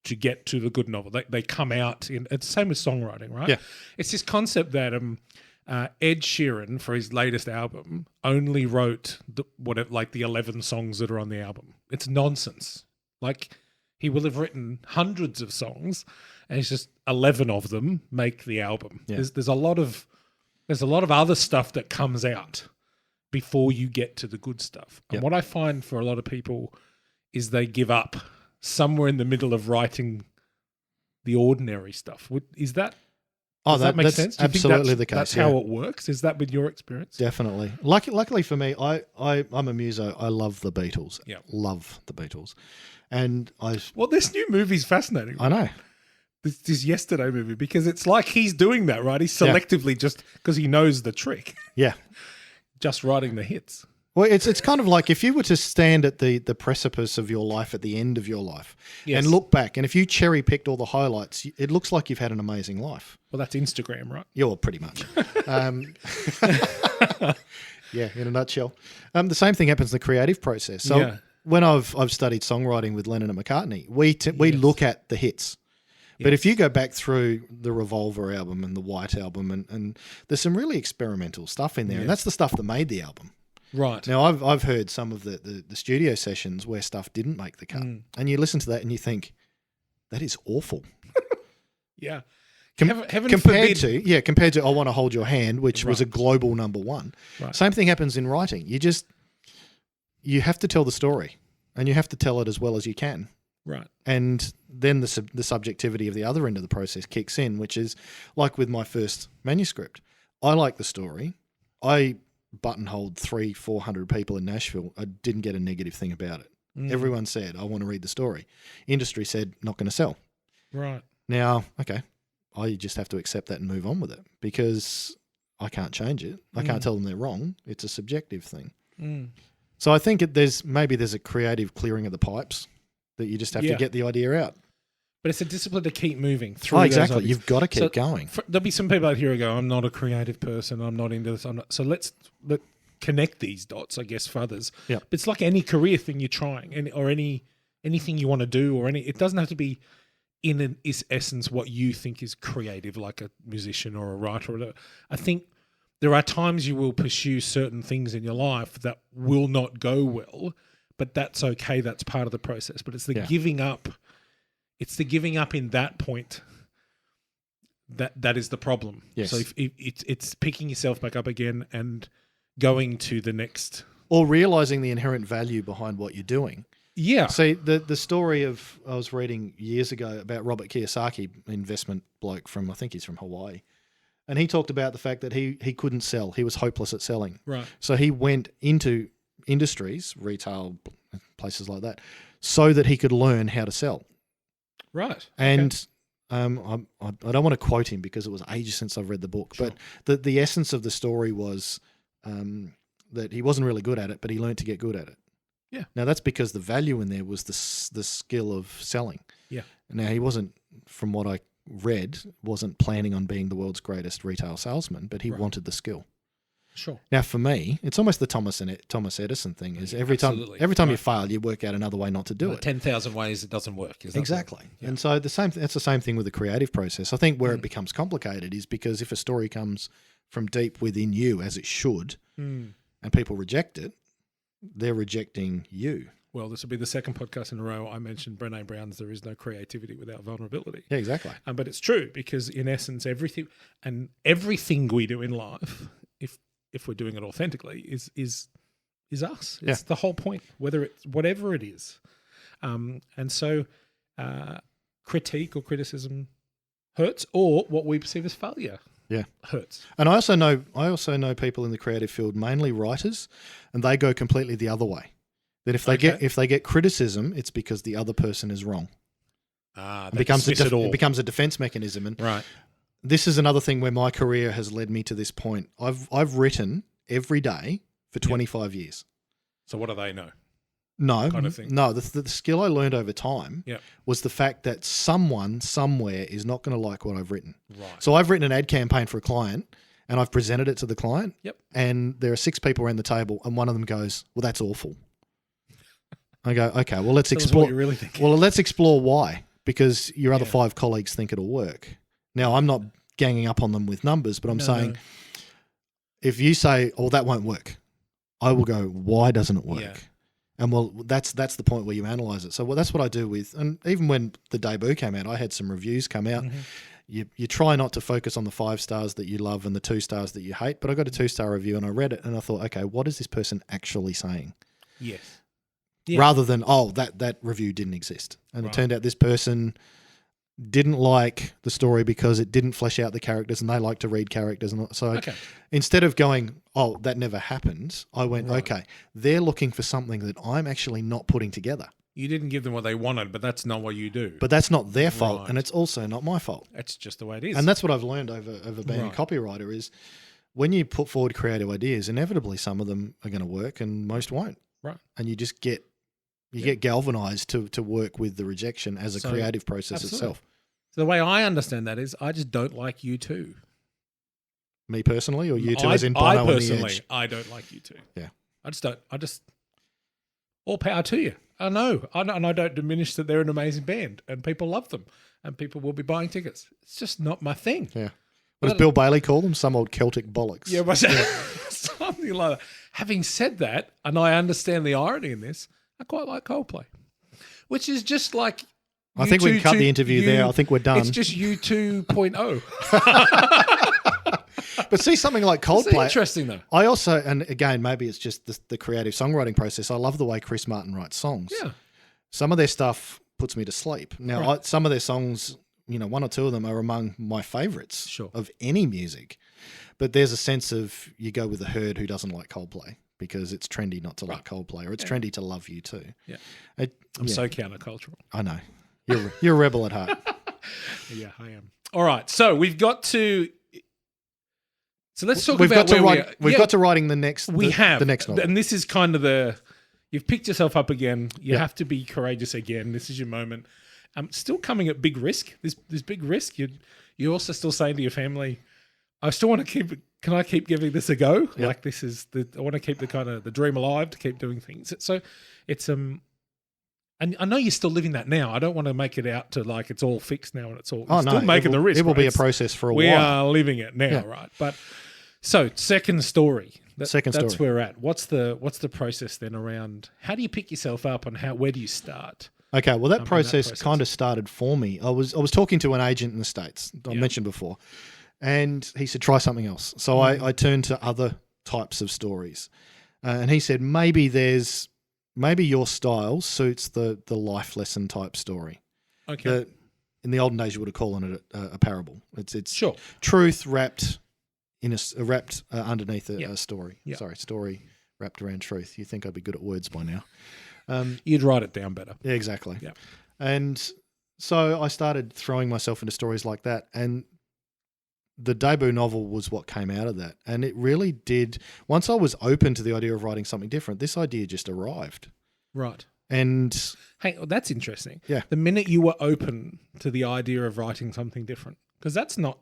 to get to the good novel. They come out in. It's the same with songwriting, right? Yeah. It's this concept that Ed Sheeran for his latest album only wrote the 11 songs that are on the album. It's nonsense. Like he will have written hundreds of songs, and it's just 11 of them make the album. Yeah. There's a lot of other stuff that comes out before you get to the good stuff. And what I find for a lot of people is they give up somewhere in the middle of writing the ordinary stuff. Does that make that's sense? Do you think absolutely the case. That's how it works. Is that been your experience? Definitely. Luckily for me, I'm a muso. I love the Beatles. Yeah. Love the Beatles. And Well, this new movie's fascinating. I know. This Yesterday movie, because it's like he's doing that, right? He's selectively just because he knows the trick, Yeah. just writing the hits. Well, it's kind of like if you were to stand at the precipice of your life at the end of your life and look back, and if you cherry picked all the highlights, it looks like you've had an amazing life. Well, that's Instagram, right? You're pretty much. Yeah, in a nutshell. The same thing happens in the creative process. So when I've studied songwriting with Lennon and McCartney, we look at the hits. But if you go back through the Revolver album and the White album, and there's some really experimental stuff in there, and that's the stuff that made the album. Right. Now, I've heard some of the studio sessions where stuff didn't make the cut, and you listen to that and you think, that is awful. Yeah. Compared to I Want to Hold Your Hand, which was a global number one. Right. Same thing happens in writing. You have to tell the story, and you have to tell it as well as you can. Right. And then the subjectivity of the other end of the process kicks in, which is like with my first manuscript. I like the story. I buttonholed 300-400 people in Nashville. I didn't get a negative thing about it. Everyone said, I want to read the story. Industry said, not going to sell. Right. Now, okay, I just have to accept that and move on with it because I can't change it. I can't tell them they're wrong. It's a subjective thing. So I think there's a creative clearing of the pipes that you just have to get the idea out. But it's a discipline to keep moving through. Oh, exactly. You've got to keep going. There'll be some people out here who go, I'm not a creative person. I'm not into this. So let's connect these dots, I guess, for others. Yeah. But it's like any career thing you're trying or anything you want to do it doesn't have to be in its essence what you think is creative, like a musician or a writer. I think there are times you will pursue certain things in your life that will not go well, but that's okay. That's part of the process. But it's the giving up. It's the giving up in that point that is the problem. Yes. So if it's picking yourself back up again and going to the next. Or realizing the inherent value behind what you're doing. Yeah. See, the story I was reading years ago about Robert Kiyosaki, investment bloke I think he's from Hawaii. And he talked about the fact that he couldn't sell. He was hopeless at selling. Right. So he went into industries, retail, places like that, so that he could learn how to sell. Right. And I don't want to quote him because it was ages since I've read the book, Sure. but the essence of the story was that he wasn't really good at it, but he learned to get good at it. Yeah. Now that's because the value in there was the skill of selling. Yeah. Now he wasn't, from what I read, wasn't planning on being the world's greatest retail salesman, but he wanted the skill. Sure. Now for me, it's almost the Thomas Edison thing. Is every time you fail, you work out another way not to do it. 10,000 ways it doesn't work. Exactly. Yeah. And so that's the same thing with the creative process. I think where it becomes complicated is because if a story comes from deep within you, as it should, and people reject it, they're rejecting you. Well, this will be the second podcast in a row I mentioned Brené Brown's "There is no creativity without vulnerability." Yeah, exactly. But it's true because in essence, everything we do in life, if we're doing it authentically, is us. It's the whole point, whatever it is. And so critique or criticism hurts, or what we perceive as failure hurts. And I also know people in the creative field, mainly writers, and they go completely the other way. That if they get criticism, it's because the other person is wrong. It becomes a defense mechanism. And right. This is another thing where my career has led me to this point. I've written every day for 25 years. So what do they know? No, kind of thing. No. The skill I learned over time was the fact that someone somewhere is not going to like what I've written. Right. So I've written an ad campaign for a client, and I've presented it to the client. Yep. And there are 6 people around the table, and one of them goes, "Well, that's awful." I go, "Okay, well, let's explore." What you really think. Well, let's explore why, because your other 5 colleagues think it'll work. Now, I'm not ganging up on them with numbers, but I'm saying if you say, "Oh, that won't work," I will go, "Why doesn't it work?" Yeah. And well, that's the point where you analyze it. So that's what I do with, and even when the debut came out, I had some reviews come out. Mm-hmm. You try not to focus on the 5 stars that you love and the 2 stars that you hate, but I got a 2-star review and I read it and I thought, okay, what is this person actually saying? Yes. Yeah. rather than, that review didn't exist. And Right. it turned out this person didn't like the story because it didn't flesh out the characters, and they like to read characters. And so Okay. instead of going, that never happened, I went, Right. okay, they're looking for something that I'm actually not putting together. You didn't give them what they wanted, but that's not what you do. But that's not their fault, Right. and it's also not my fault. That's just the way it is. And that's what I've learned over being Right. a copywriter is when you put forward creative ideas, inevitably some of them are going to work and most won't. right. And you just get galvanized to work with the rejection as a So, creative process absolutely. itself. So the way I understand that is I just don't like you too. Me personally, or you two as in Bono I on the personally, edge? I don't like you too. Yeah. I just all power to you. I know. And I don't diminish that they're an amazing band and people love them and people will be buying tickets. It's just not my thing. Yeah. What does Bill Bailey call them? Some old Celtic bollocks. Yeah, but something like that. Having said that, and I understand the irony in this, I quite like Coldplay, which is just like. I think we can cut the interview there. I think we're done. It's just U 2.0. But see, something like It's Coldplay. interesting though. I also, and again, maybe it's just the creative songwriting process. I love the way Chris Martin writes songs. Yeah. Some of their stuff puts me to sleep. Now, Right. some of their songs, one or two of them are among my favourites Sure. of any music. But there's a sense of you go with the herd who doesn't like Coldplay because it's trendy not to like Coldplay, or it's trendy to love you too. Yeah. It- I'm yeah, so countercultural. I know. You're a rebel at heart. Yeah, I am. All right. So we've got to. So let's talk We've about got to where write. We've got to writing the next. We have the next novel. and this is kind of the. You've picked yourself up again. You Yeah. have to be courageous again. This is your moment. Still coming at big risk. This big risk. You're also still saying to your family, I still want to keep. Can I keep giving this a go? Yeah. Like this is the. I want to keep the kind of the dream alive to keep doing things. So it's And I know you're still living that now. I don't want to make it out to like it's all fixed now and it's all still making the risk. It will right? be a It's- process for a We while. are living it now, Yeah. right? But so second story. Second That's story. where we're at. What's the process then around? How do you pick yourself up and where do you start? Okay, well, that that process process. kind of started for me. I was talking to an agent in the States, I Yeah. mentioned before, and he said, try something else. So I turned to other types of stories. And he said, maybe your style suits the life lesson type story. Okay. In the olden days, you would have called it a parable. It's Sure. truth wrapped underneath Yeah. a story. Yeah. Sorry, story wrapped around truth. You think I'd be good at words by now. You'd write it down better. Yeah, exactly. Yeah. And so I started throwing myself into stories like that. And the debut novel was what came out of that. And it really did. Once I was open to the idea of writing something different, this idea just arrived. Right. And Hey, that's interesting. Yeah. The minute you were open to the idea of writing something different, because that's not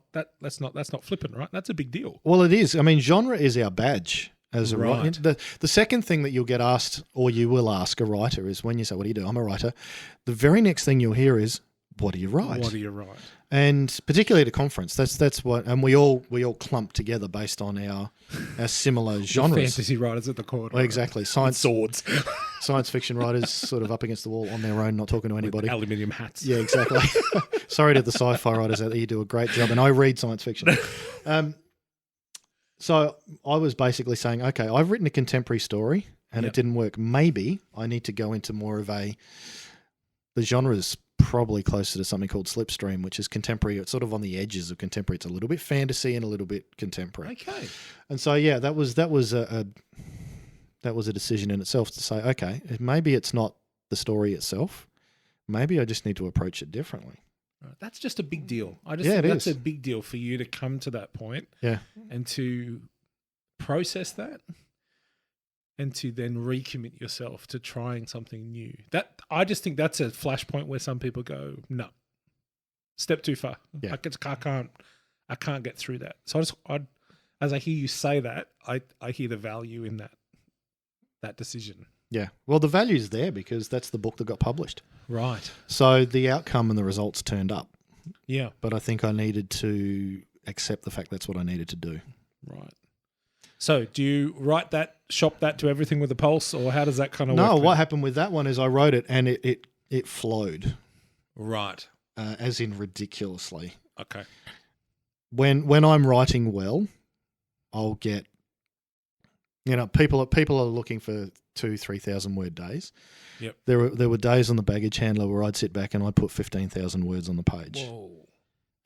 flippant, right? That's a big deal. well, it is. I mean, genre is our badge as a Right. writer. The second thing that you'll get asked, or you will ask a writer, is when you say, "What do you do?" I'm a writer. The very next thing you'll hear is, "What do you write?" What do you write? And particularly at a conference, that's what, and we all clump together based on our similar genres. Fantasy writers at the corner. Well, exactly, science Swords. fiction writers sort of up against the wall on their own, not talking to anybody. Aluminium hats. Yeah, exactly. Sorry to the sci-fi writers out there, you do a great job, and I read science fiction. So I was basically saying, okay, I've written a contemporary story and Yep. it didn't work. Maybe I need to go into more of the genre's probably closer to something called Slipstream, which is contemporary. It's sort of on the edges of contemporary. It's a little bit fantasy and a little bit contemporary. Okay. And so, yeah, that was a decision in itself to say, okay, maybe it's not the story itself. Maybe I just need to approach it differently. Right. That's just a big deal. I just Yeah, think it that's is. a big deal for you to come to that point Yeah. and to process that and to then recommit yourself to trying something new. That I just think that's a flashpoint where some people go, no, step too far. Yeah. I can't get through that. So as I hear you say that, I hear the value in that decision. Yeah. Well, the value's there because that's the book that got published. Right. So the outcome and the results turned up. Yeah. But I think I needed to accept the fact that's what I needed to do. Right. So do you write that, shop that to everything with a pulse, or how does that kind of No, work? what happened with that one is I wrote it and it flowed, Right. as in ridiculously. Okay. When I'm writing well, I'll get, people are looking for 3,000 word days. Yep. There were days on the baggage handler where I'd sit back and I'd put 15,000 words on the page. Whoa.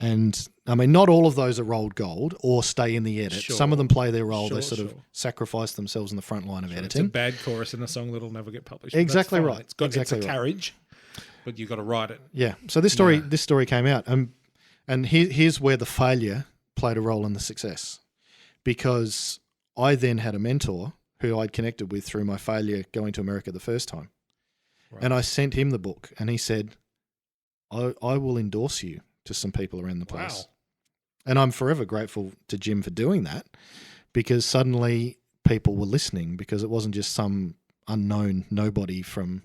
And I mean, not all of those are rolled gold or stay in the edit. Sure. Some of them play their role. Sure, they sort of sure. sacrifice themselves in the front line of It's editing. a bad chorus in a song that'll never get published. but Exactly that's fine. right. It's got Exactly it's a right. carriage, but you've got to write it. Yeah. So this story came out, and here's where the failure played a role in the success, because I then had a mentor who I'd connected with through my failure going to America the first time, Right. and I sent him the book, and he said, "I will endorse you to some people around the place." Wow. And I'm forever grateful to Jim for doing that, because suddenly people were listening, because it wasn't just some unknown nobody from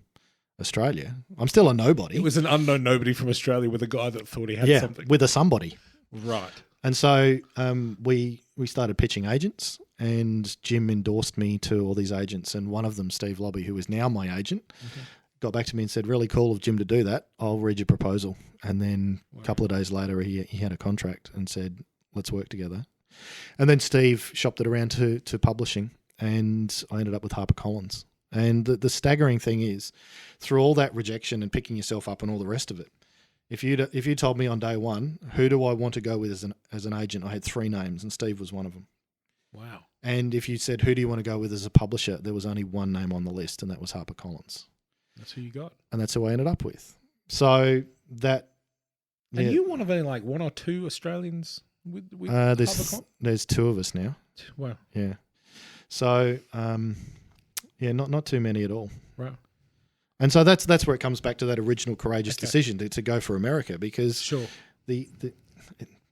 Australia. I'm still a nobody. It was an unknown nobody from Australia with a guy that thought he had something. with a somebody. Right. And so we started pitching agents, and Jim endorsed me to all these agents. And one of them, Steve Lobby, who is now my agent, got back to me and said, "Really cool of Jim to do that. I'll read your proposal." And then a couple of days later, he had a contract and said, "Let's work together." And then Steve shopped it around to publishing, and I ended up with HarperCollins. And the staggering thing is, through all that rejection and picking yourself up and all the rest of it, if you told me on day one, who do I want to go with as an agent, I had 3 names, and Steve was one of them. Wow. And if you said, who do you want to go with as a publisher, there was only one name on the list, and that was HarperCollins. That's who you got. And that's who I ended up with. So that... And you one of only like 1 or 2 Australians with HarperCollins? There's 2 of us now. Wow. Yeah. So, not too many at all. Right. And so that's where it comes back to that original courageous decision to go for America, because Sure. I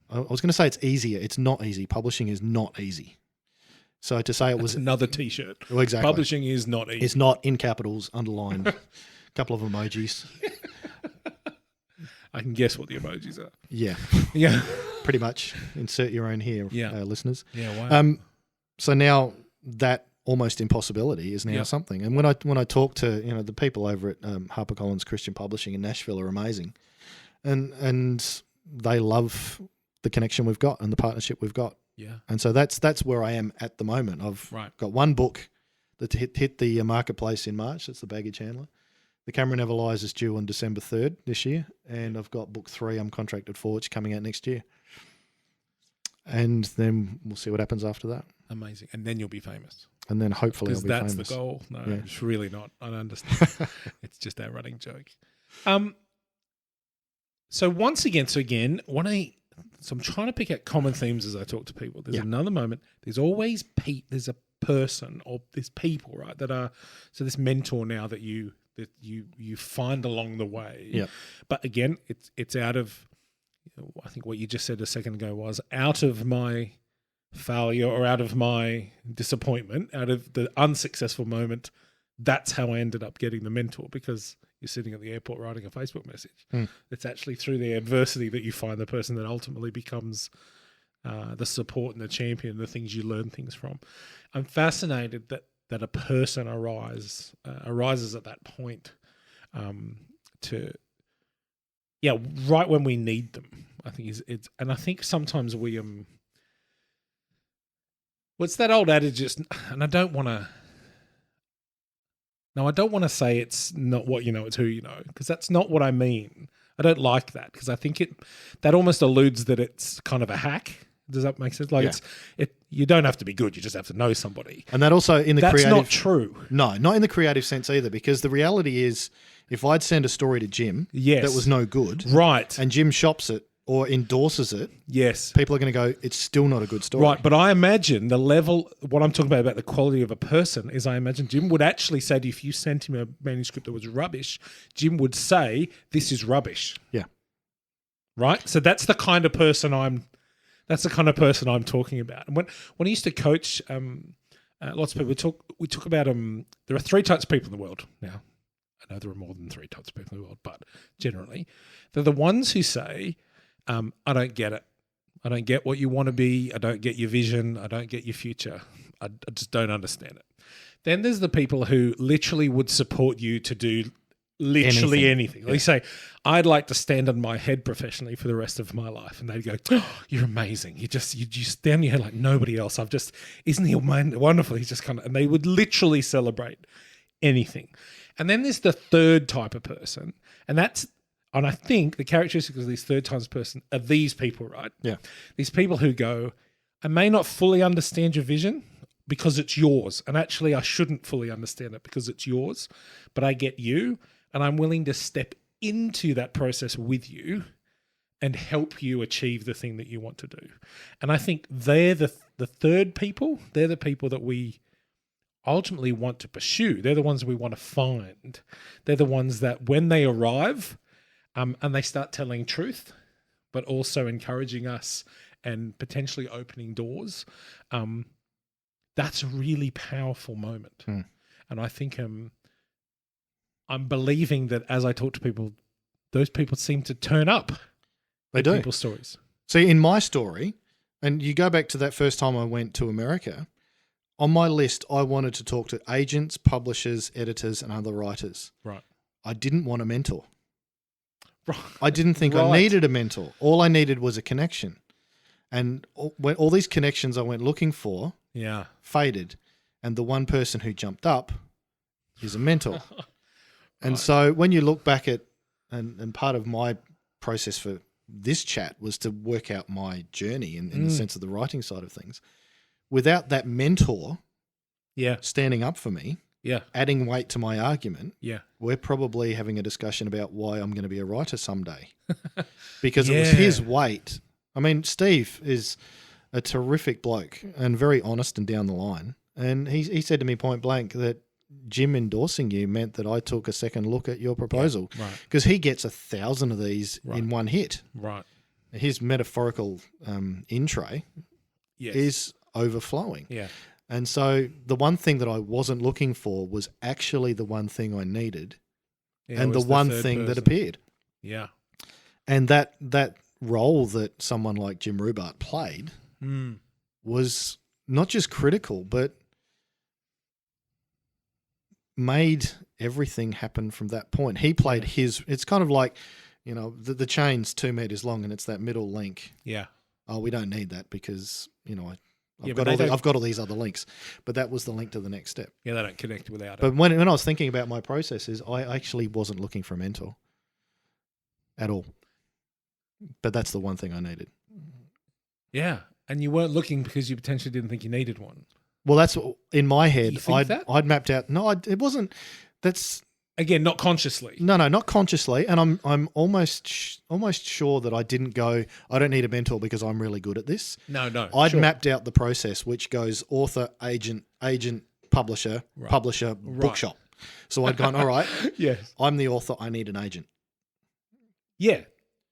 was going to say it's easier. It's not easy. Publishing is not easy. So to say it was another T-shirt. Well, exactly. Publishing is not easy. It's not in capitals, underlined, a couple of emojis. I can guess what the emojis are. Yeah, Yeah. pretty much. Insert your own here, listeners. Yeah. Wow. So now that almost impossibility is now something. And when I talk to the people over at HarperCollins Christian Publishing in Nashville are amazing, and they love the connection we've got and the partnership we've got. Yeah. And so that's where I am at the moment. I've got one book that hit the marketplace in March. That's The Baggage Handler. The Camera Never Lies is due on December 3rd this year, and I've got book 3 I'm contracted for, which is coming out next year. And then we'll see what happens after that. Amazing. And then you'll be famous. And then hopefully I'll be famous. Because that's the goal. No, Yeah. it's really not. I don't understand. It's just our running joke. So once again, I'm trying to pick out common themes as I talk to people. There's another moment. There's always there's a person or there's people, right, that are this mentor now that you find along the way. Yeah. But again, it's out of, I think what you just said a second ago was out of my failure or out of my disappointment, out of the unsuccessful moment. That's how I ended up getting the mentor, because you're sitting at the airport writing a Facebook message. It's actually through the adversity that you find the person that ultimately becomes the support and the champion, the things you learn things from. I'm fascinated that a person arises at that point right when we need them. I think and I think sometimes we what's that old adage? And I don't want to say it's not what you know, it's who you know, because that's not what I mean. I don't like that, because I think that almost alludes that it's kind of a hack. Does that make sense? Like you don't have to be good, you just have to know somebody. And that also in the that's creative... not true. No, not in the creative sense either, because the reality is if I'd send a story to Jim that was no good, right, and Jim shops it or endorses it, yes, people are going to go, it's still not a good story. Right, but I imagine the level, what I'm talking about the quality of a person is, I imagine Jim would actually say, if you sent him a manuscript that was rubbish, Jim would say, this is rubbish. Yeah. Right? So that's the kind of person I'm talking about. And when I used to coach lots of people, we talk about there are 3 types of people in the world now. I know there are more than 3 types of people in the world, but generally they're the ones who say, I don't get it. I don't get what you want to be. I don't get your vision. I don't get your future. I just don't understand it. Then there's the people who literally would support you to do literally anything. They say, I'd like to stand on my head professionally for the rest of my life. And they'd go, oh, you're amazing. You stand on your head like nobody else. Isn't he wonderful? He's just and they would literally celebrate anything. And then there's the third type of person, and I think the characteristics of this third type of person are these people, right? Yeah. These people who go, I may not fully understand your vision because it's yours, and actually I shouldn't fully understand it because it's yours, but I get you, and I'm willing to step into that process with you and help you achieve the thing that you want to do. And I think they're the third people. They're the people that we ultimately want to pursue. They're the ones we want to find. They're the ones that when they arrive and they start telling truth, but also encouraging us and potentially opening doors, that's a really powerful moment. And I think I'm believing that as I talk to people, those people seem to turn up. They do. People's stories. See, in my story, and you go back to that first time I went to America, on my list, I wanted to talk to agents, publishers, editors, and other writers. Right. I didn't want a mentor. Right. I didn't think I needed a mentor. All I needed was a connection. And when all these connections I went looking for faded. And the one person who jumped up is a mentor. And so when you look back at, and part of my process for this chat was to work out my journey in the sense of the writing side of things. Without that mentor standing up for me, adding weight to my argument, we're probably having a discussion about why I'm going to be a writer someday. Because it was his weight. I mean, Steve is a terrific bloke and very honest and down the line. And he said to me point blank that Jim endorsing you meant that I took a second look at your proposal. Because he gets 1,000 of these in one hit. Right. His metaphorical in tray is overflowing. Yeah. And so the one thing that I wasn't looking for was actually the one thing I needed and the one thing that appeared. Yeah. And that role that someone like Jim Rubart played was not just critical, but made everything happen from that point. He played it's kind of like, you know, the chain's 2 meters long and it's that middle link. Yeah. Oh, we don't need that because, you know, I've got all these other links, but that was the link to the next step. Yeah, they don't connect without it. But when I was thinking about my processes, I actually wasn't looking for a mentor at all. But that's the one thing I needed. Yeah, and you weren't looking because you potentially didn't think you needed one. Well, that's in my head. I'd mapped out. No, it wasn't. That's again not consciously. No, not consciously. And I'm almost sure that I didn't go. I don't need a mentor because I'm really good at this. No. I'd mapped out the process, which goes author, agent, publisher, publisher, bookshop. So I'd gone. All right. Yes. I'm the author. I need an agent. Yeah.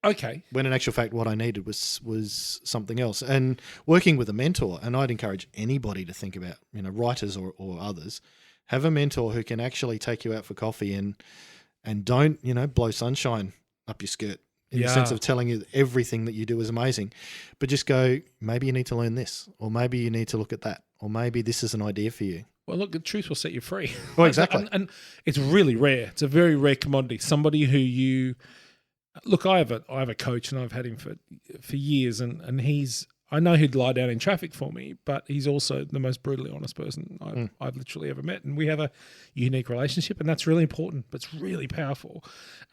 Okay. When in actual fact, what I needed was something else. And working with a mentor, and I'd encourage anybody to think about, you know, writers or others, have a mentor who can actually take you out for coffee and don't, you know, blow sunshine up your skirt in the sense of telling you everything that you do is amazing, but just go, maybe you need to learn this, or maybe you need to look at that, or maybe this is an idea for you. Well, look, the truth will set you free. Well, exactly. and it's really rare. It's a very rare commodity. Somebody who you... Look, I have a coach and I've had him for years and I know he'd lie down in traffic for me, but he's also the most brutally honest person I've literally ever met. And we have a unique relationship and that's really important, but it's really powerful.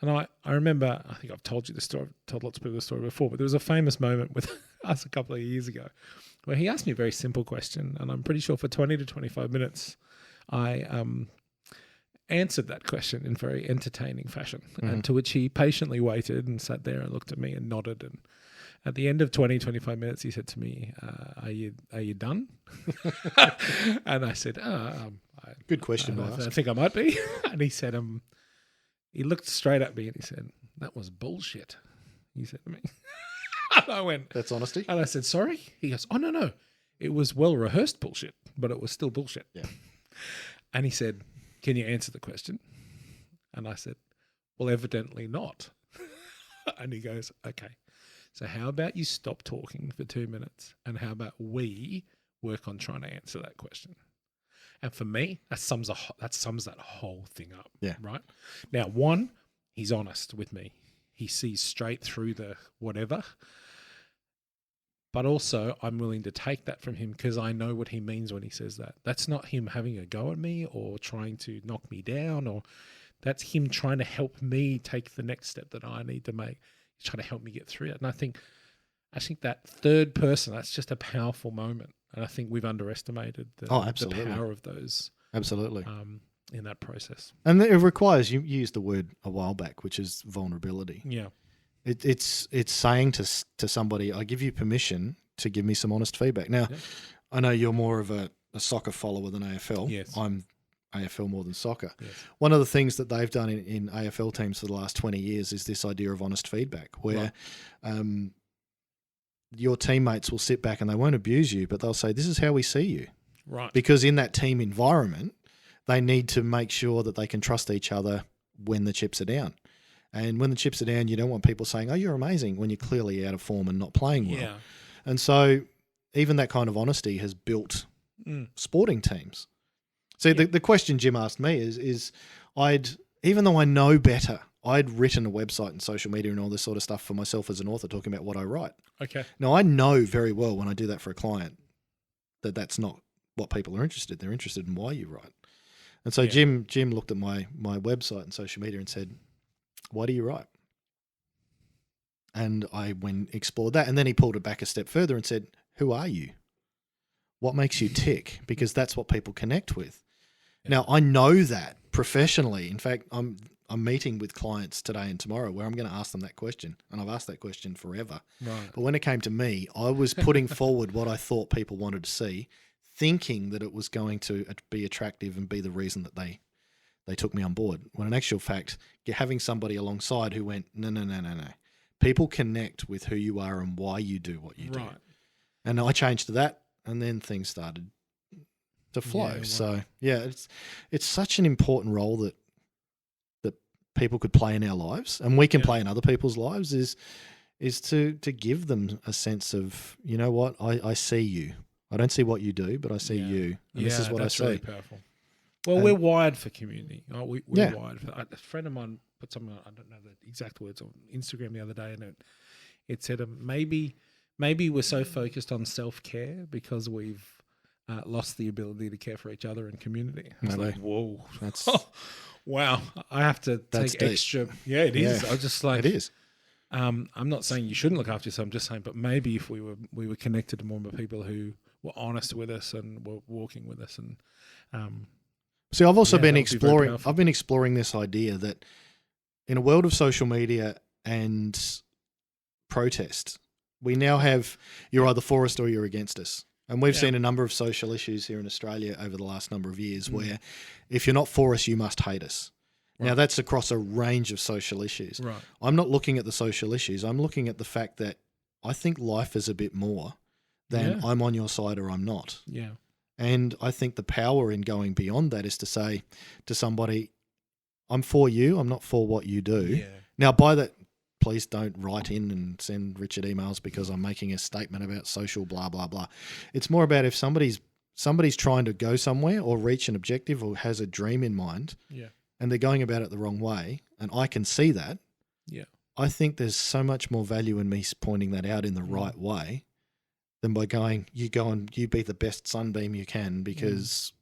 And I remember, I think I've told you the story, I've told lots of people the story before, but there was a famous moment with us a couple of years ago where he asked me a very simple question and I'm pretty sure for 20 to 25 minutes I answered that question in very entertaining fashion, and to which he patiently waited and sat there and looked at me and nodded. And at the end of 20, 25 minutes, he said to me, are you done? And I said, good question. I think I might be. And he said, he looked straight at me and he said, that was bullshit. He said to me. And I went, that's honesty. And I said, sorry? He goes, oh, no. It was well-rehearsed bullshit, but it was still bullshit. Yeah. And he said, can you answer the question? And I said, well, evidently not. And he goes, okay, so how about you stop talking for 2 minutes and how about we work on trying to answer that question? And for me, that sums that whole thing up. Yeah. Right? Now, one, he's honest with me. He sees straight through the whatever. But also, I'm willing to take that from him because I know what he means when he says that. That's not him having a go at me or trying to knock me down, or that's him trying to help me take the next step that I need to make. He's trying to help me get through it. And I think that third person, that's just a powerful moment. And I think we've underestimated the power of those. Absolutely. In that process. And it requires, you used the word a while back, which is vulnerability. Yeah. It's saying to somebody, I give you permission to give me some honest feedback. Now, I know you're more of a soccer follower than AFL. Yes. I'm AFL more than soccer. Yes. One of the things that they've done in AFL teams for the last 20 years is this idea of honest feedback, where your teammates will sit back and they won't abuse you, but they'll say, this is how we see you. Right. Because in that team environment, they need to make sure that they can trust each other when the chips are down. And when the chips are down, you don't want people saying, oh, you're amazing, when you're clearly out of form and not playing well. Yeah. And so even that kind of honesty has built sporting teams. So the question Jim asked me is even though I know better, I'd written a website and social media and all this sort of stuff for myself as an author, talking about what I write. Okay. Now, I know very well when I do that for a client that that's not what people are interested in. They're interested in why you write. And so Jim looked at my website and social media and said, why do you write? And I explored that. And then he pulled it back a step further and said, who are you? What makes you tick? Because that's what people connect with. Yeah. Now, I know that professionally. In fact, I'm meeting with clients today and tomorrow where I'm going to ask them that question. And I've asked that question forever. Right. But when it came to me, I was putting forward what I thought people wanted to see, thinking that it was going to be attractive and be the reason that they took me on board. When in actual fact, having somebody alongside who went, no. People connect with who you are and why you do what you do. And I changed to that, and then things started to flow. Yeah, wow. So it's such an important role that people could play in our lives, and we can play in other people's lives, is to give them a sense of, you know what, I see you. I don't see what you do, but I see you. And this is what I see. Really powerful. Well, we're wired for community. We're wired for. A friend of mine put something, I don't know the exact words, on Instagram the other day, and it said maybe we're so focused on self-care because we've lost the ability to care for each other and community. It's like, whoa, that's wow. I have to take deep. Extra. Yeah, it is. Yeah, I just like it is. I'm not saying you shouldn't look after yourself. I'm just saying, but maybe if we were connected to more people who were honest with us and were walking with us, and see, I've also been exploring. I've been exploring this idea that in a world of social media and protest, we now have, you're either for us or you're against us. And we've seen a number of social issues here in Australia over the last number of years where if you're not for us, you must hate us. Right. Now, that's across a range of social issues. Right. I'm not looking at the social issues. I'm looking at the fact that I think life is a bit more than I'm on your side or I'm not. Yeah. And I think the power in going beyond that is to say to somebody, I'm for you, I'm not for what you do. Yeah. Now, by that, please don't write in and send Richard emails because I'm making a statement about social blah, blah, blah. It's more about if somebody's trying to go somewhere or reach an objective or has a dream in mind and they're going about it the wrong way, and I can see that, I think there's so much more value in me pointing that out in the right way than by going, you go and you be the best sunbeam you can because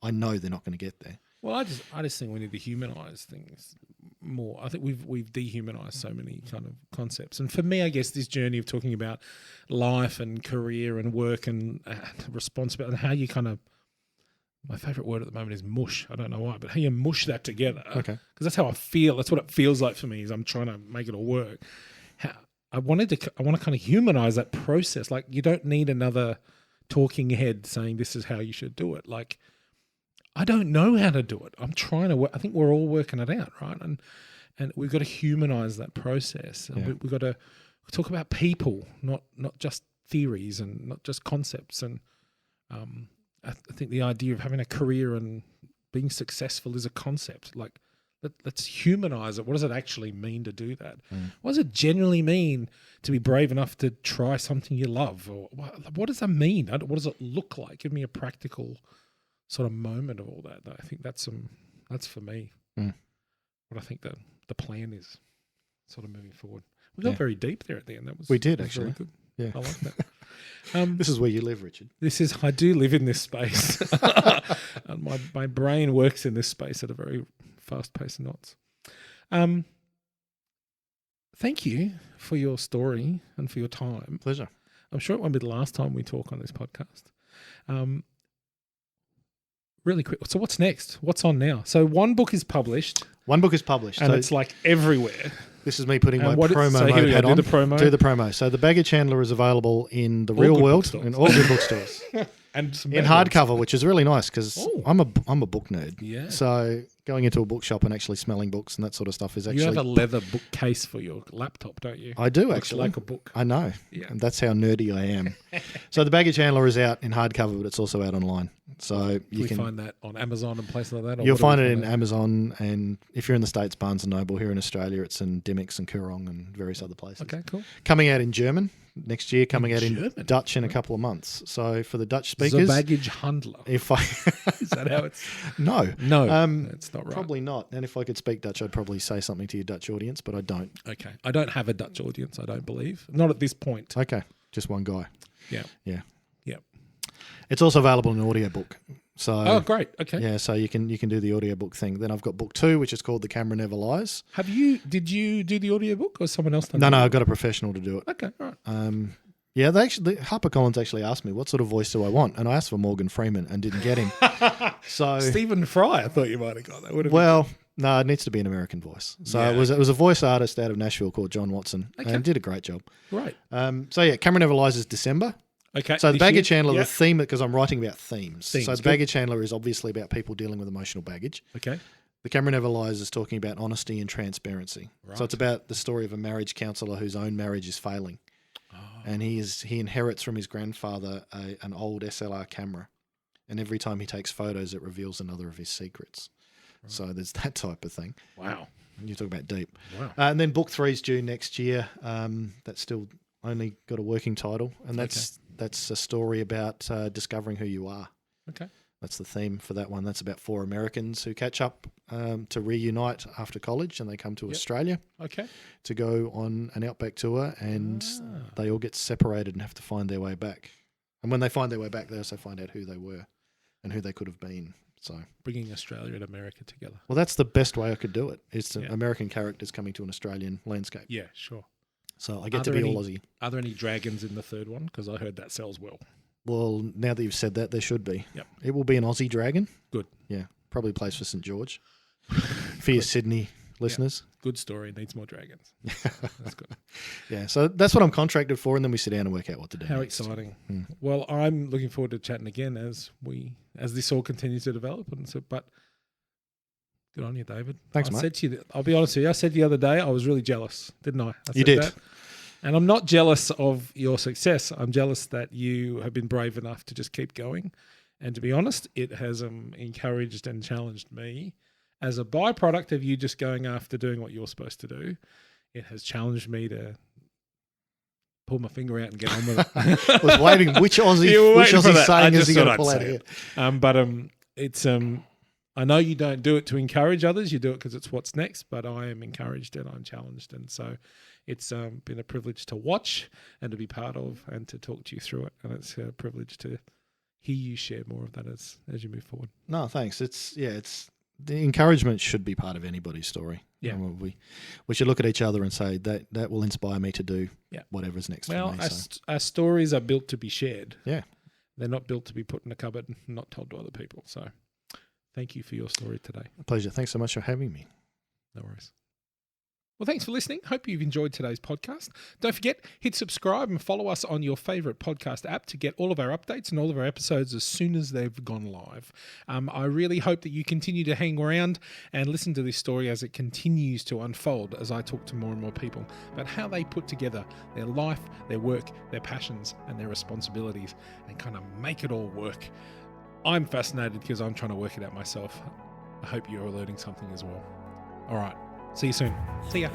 I know they're not going to get there. Well, I just think we need to humanise things more. I think we've dehumanised so many kind of concepts. And for me, I guess this journey of talking about life and career and work and responsibility and how you kind of, my favourite word at the moment is mush. I don't know why, but how you mush that together. Okay. Because that's how I feel. That's what it feels like for me is I'm trying to make it all work. I want to kind of humanise that process. Like you don't need another talking head saying this is how you should do it. Like, I don't know how to do it. I'm trying to work. I think we're all working it out, right? And we've got to humanise that process. And we've got to talk about people, not just theories and not just concepts. And I think the idea of having a career and being successful is a concept. Like, let's humanise it. What does it actually mean to do that? What does it generally mean to be brave enough to try something you love? Or what does that mean? What does it look like? Give me a practical sort of moment of all that. I think that's for me what I think the plan is sort of moving forward. We got very deep there at the end. We did actually. Really good. Yeah, I like that. This is where you live, Richard. I do live in this space. And my brain works in this space at a very fast pace of knots. Thank you for your story and for your time. Pleasure. I'm sure it won't be the last time we talk on this podcast. Really quick. So what's next? What's on now? So one book is published. And So it's like everywhere. This is me putting my what promo so here mode we go, hat on. do the promo. Do the promo. So The Baggage Handler is available in the All real good world, bookstores. in all good bookstores. And some In bad ones. hardcover, which is really nice because Oh. I'm a book nerd. Yeah. So going into a bookshop and actually smelling books and that sort of stuff is You actually... have a leather bookcase for your laptop, don't you? I do, Looks actually. like a book. I know. Yeah. And that's how nerdy I am. So The Baggage Handler is out in hardcover, but it's also out online. So you we can find that on Amazon and places like that? Or you'll what do find we it in that? Amazon, and if you're in the States, Barnes & Noble. Here in Australia, it's in Dymocks and Koorong and various other places. Okay, cool. Coming out in German next year, coming out German? in Dutch in a couple of months. So for the Dutch The speakers, baggage handler. if I... Is that how it's... No. No, Um, it's not right. Probably not. And if I could speak Dutch, I'd probably say something to your Dutch audience, but I don't. Okay. I don't have a Dutch audience, I don't believe. Not at this point. Okay. Just one guy. Yeah. Yeah. Yeah. It's also available in an audiobook. So Oh, great. Okay. yeah, so you can do the audiobook thing. Then I've got book 2, which is called The Camera Never Lies. Did you do the audiobook or someone else done No, the I've got a professional to do it. Okay, all right. Yeah, HarperCollins actually asked me, what sort of voice do I want? And I asked for Morgan Freeman and didn't get him. So Stephen Fry, I thought you might have got that. Would have well, no, it needs to be an American voice. So Yeah. it was a voice artist out of Nashville called John Watson, Okay. and did a great job. been great. So yeah, Camera Never Lies is December. Okay. So the this baggage year? handler, Yeah. the theme, because I'm writing about themes. Themes, So the good. baggage handler is obviously about people dealing with emotional baggage. Okay. The Camera Never Lies is talking about honesty and transparency. Right. So it's about the story of a marriage counsellor whose own marriage is failing. Oh. And he inherits from his grandfather an old SLR camera. And every time he takes photos, it reveals another of his secrets. Right. So there's that type of thing. Wow. You talk about deep. Wow. And then book 3 is due next year. That's still only got a working title. And that's a story about discovering who you are. Okay. That's the theme for that one. That's about 4 Americans who catch up to reunite after college, and they come to Australia Okay. to go on an outback tour, and they all get separated and have to find their way back. And when they find their way back, they also find out who they were and who they could have been. So, Bringing Australia and America together. well, that's the best way I could do it. It's Yeah. American characters coming to an Australian landscape. Yeah, sure. So I get Are to there be any- all Aussie. Are there any dragons in the third one? Because I heard that sells well. Well, now that you've said that, there should be. Yep. It will be an Aussie dragon. Good. Yeah, probably plays for St George. For your Sydney listeners. Good story. Needs more dragons. That's good. Yeah, so that's what I'm contracted for, and then we sit down and work out what to do. How next. exciting. Mm. Well, I'm looking forward to chatting again as this all continues to develop. And so, but good on you, David. Thanks, I mate. said to you, I'll be honest with you, I said the other day I was really jealous, didn't I? You did. That. And I'm not jealous of your success. I'm jealous that you have been brave enough to just keep going. And to be honest, it has encouraged and challenged me as a byproduct of you just going after doing what you're supposed to do. It has challenged me to pull my finger out and get on with it. I was waiting. Which Aussie, You were which waiting for Aussie that. I saying is just he going thought to pull I'd out say here? it. But it's I know you don't do it to encourage others. You do it because it's what's next. But I am encouraged and I'm challenged, and so it's been a privilege to watch and to be part of and to talk to you through it. And it's a privilege to hear you share more of that as you move forward. No, thanks. It's the encouragement should be part of anybody's story. Yeah. And we should look at each other and say that will inspire me to do whatever's next Well, for me. So. our stories are built to be shared. Yeah. They're not built to be put in a cupboard and not told to other people. So thank you for your story today. A pleasure. Thanks so much for having me. No worries. Well, thanks for listening. Hope you've enjoyed today's podcast. Don't forget, hit subscribe and follow us on your favourite podcast app to get all of our updates and all of our episodes as soon as they've gone live. I really hope that you continue to hang around and listen to this story as it continues to unfold as I talk to more and more people about how they put together their life, their work, their passions and their responsibilities and kind of make it all work. I'm fascinated because I'm trying to work it out myself. I hope you're learning something as well. All right. See you soon. See ya.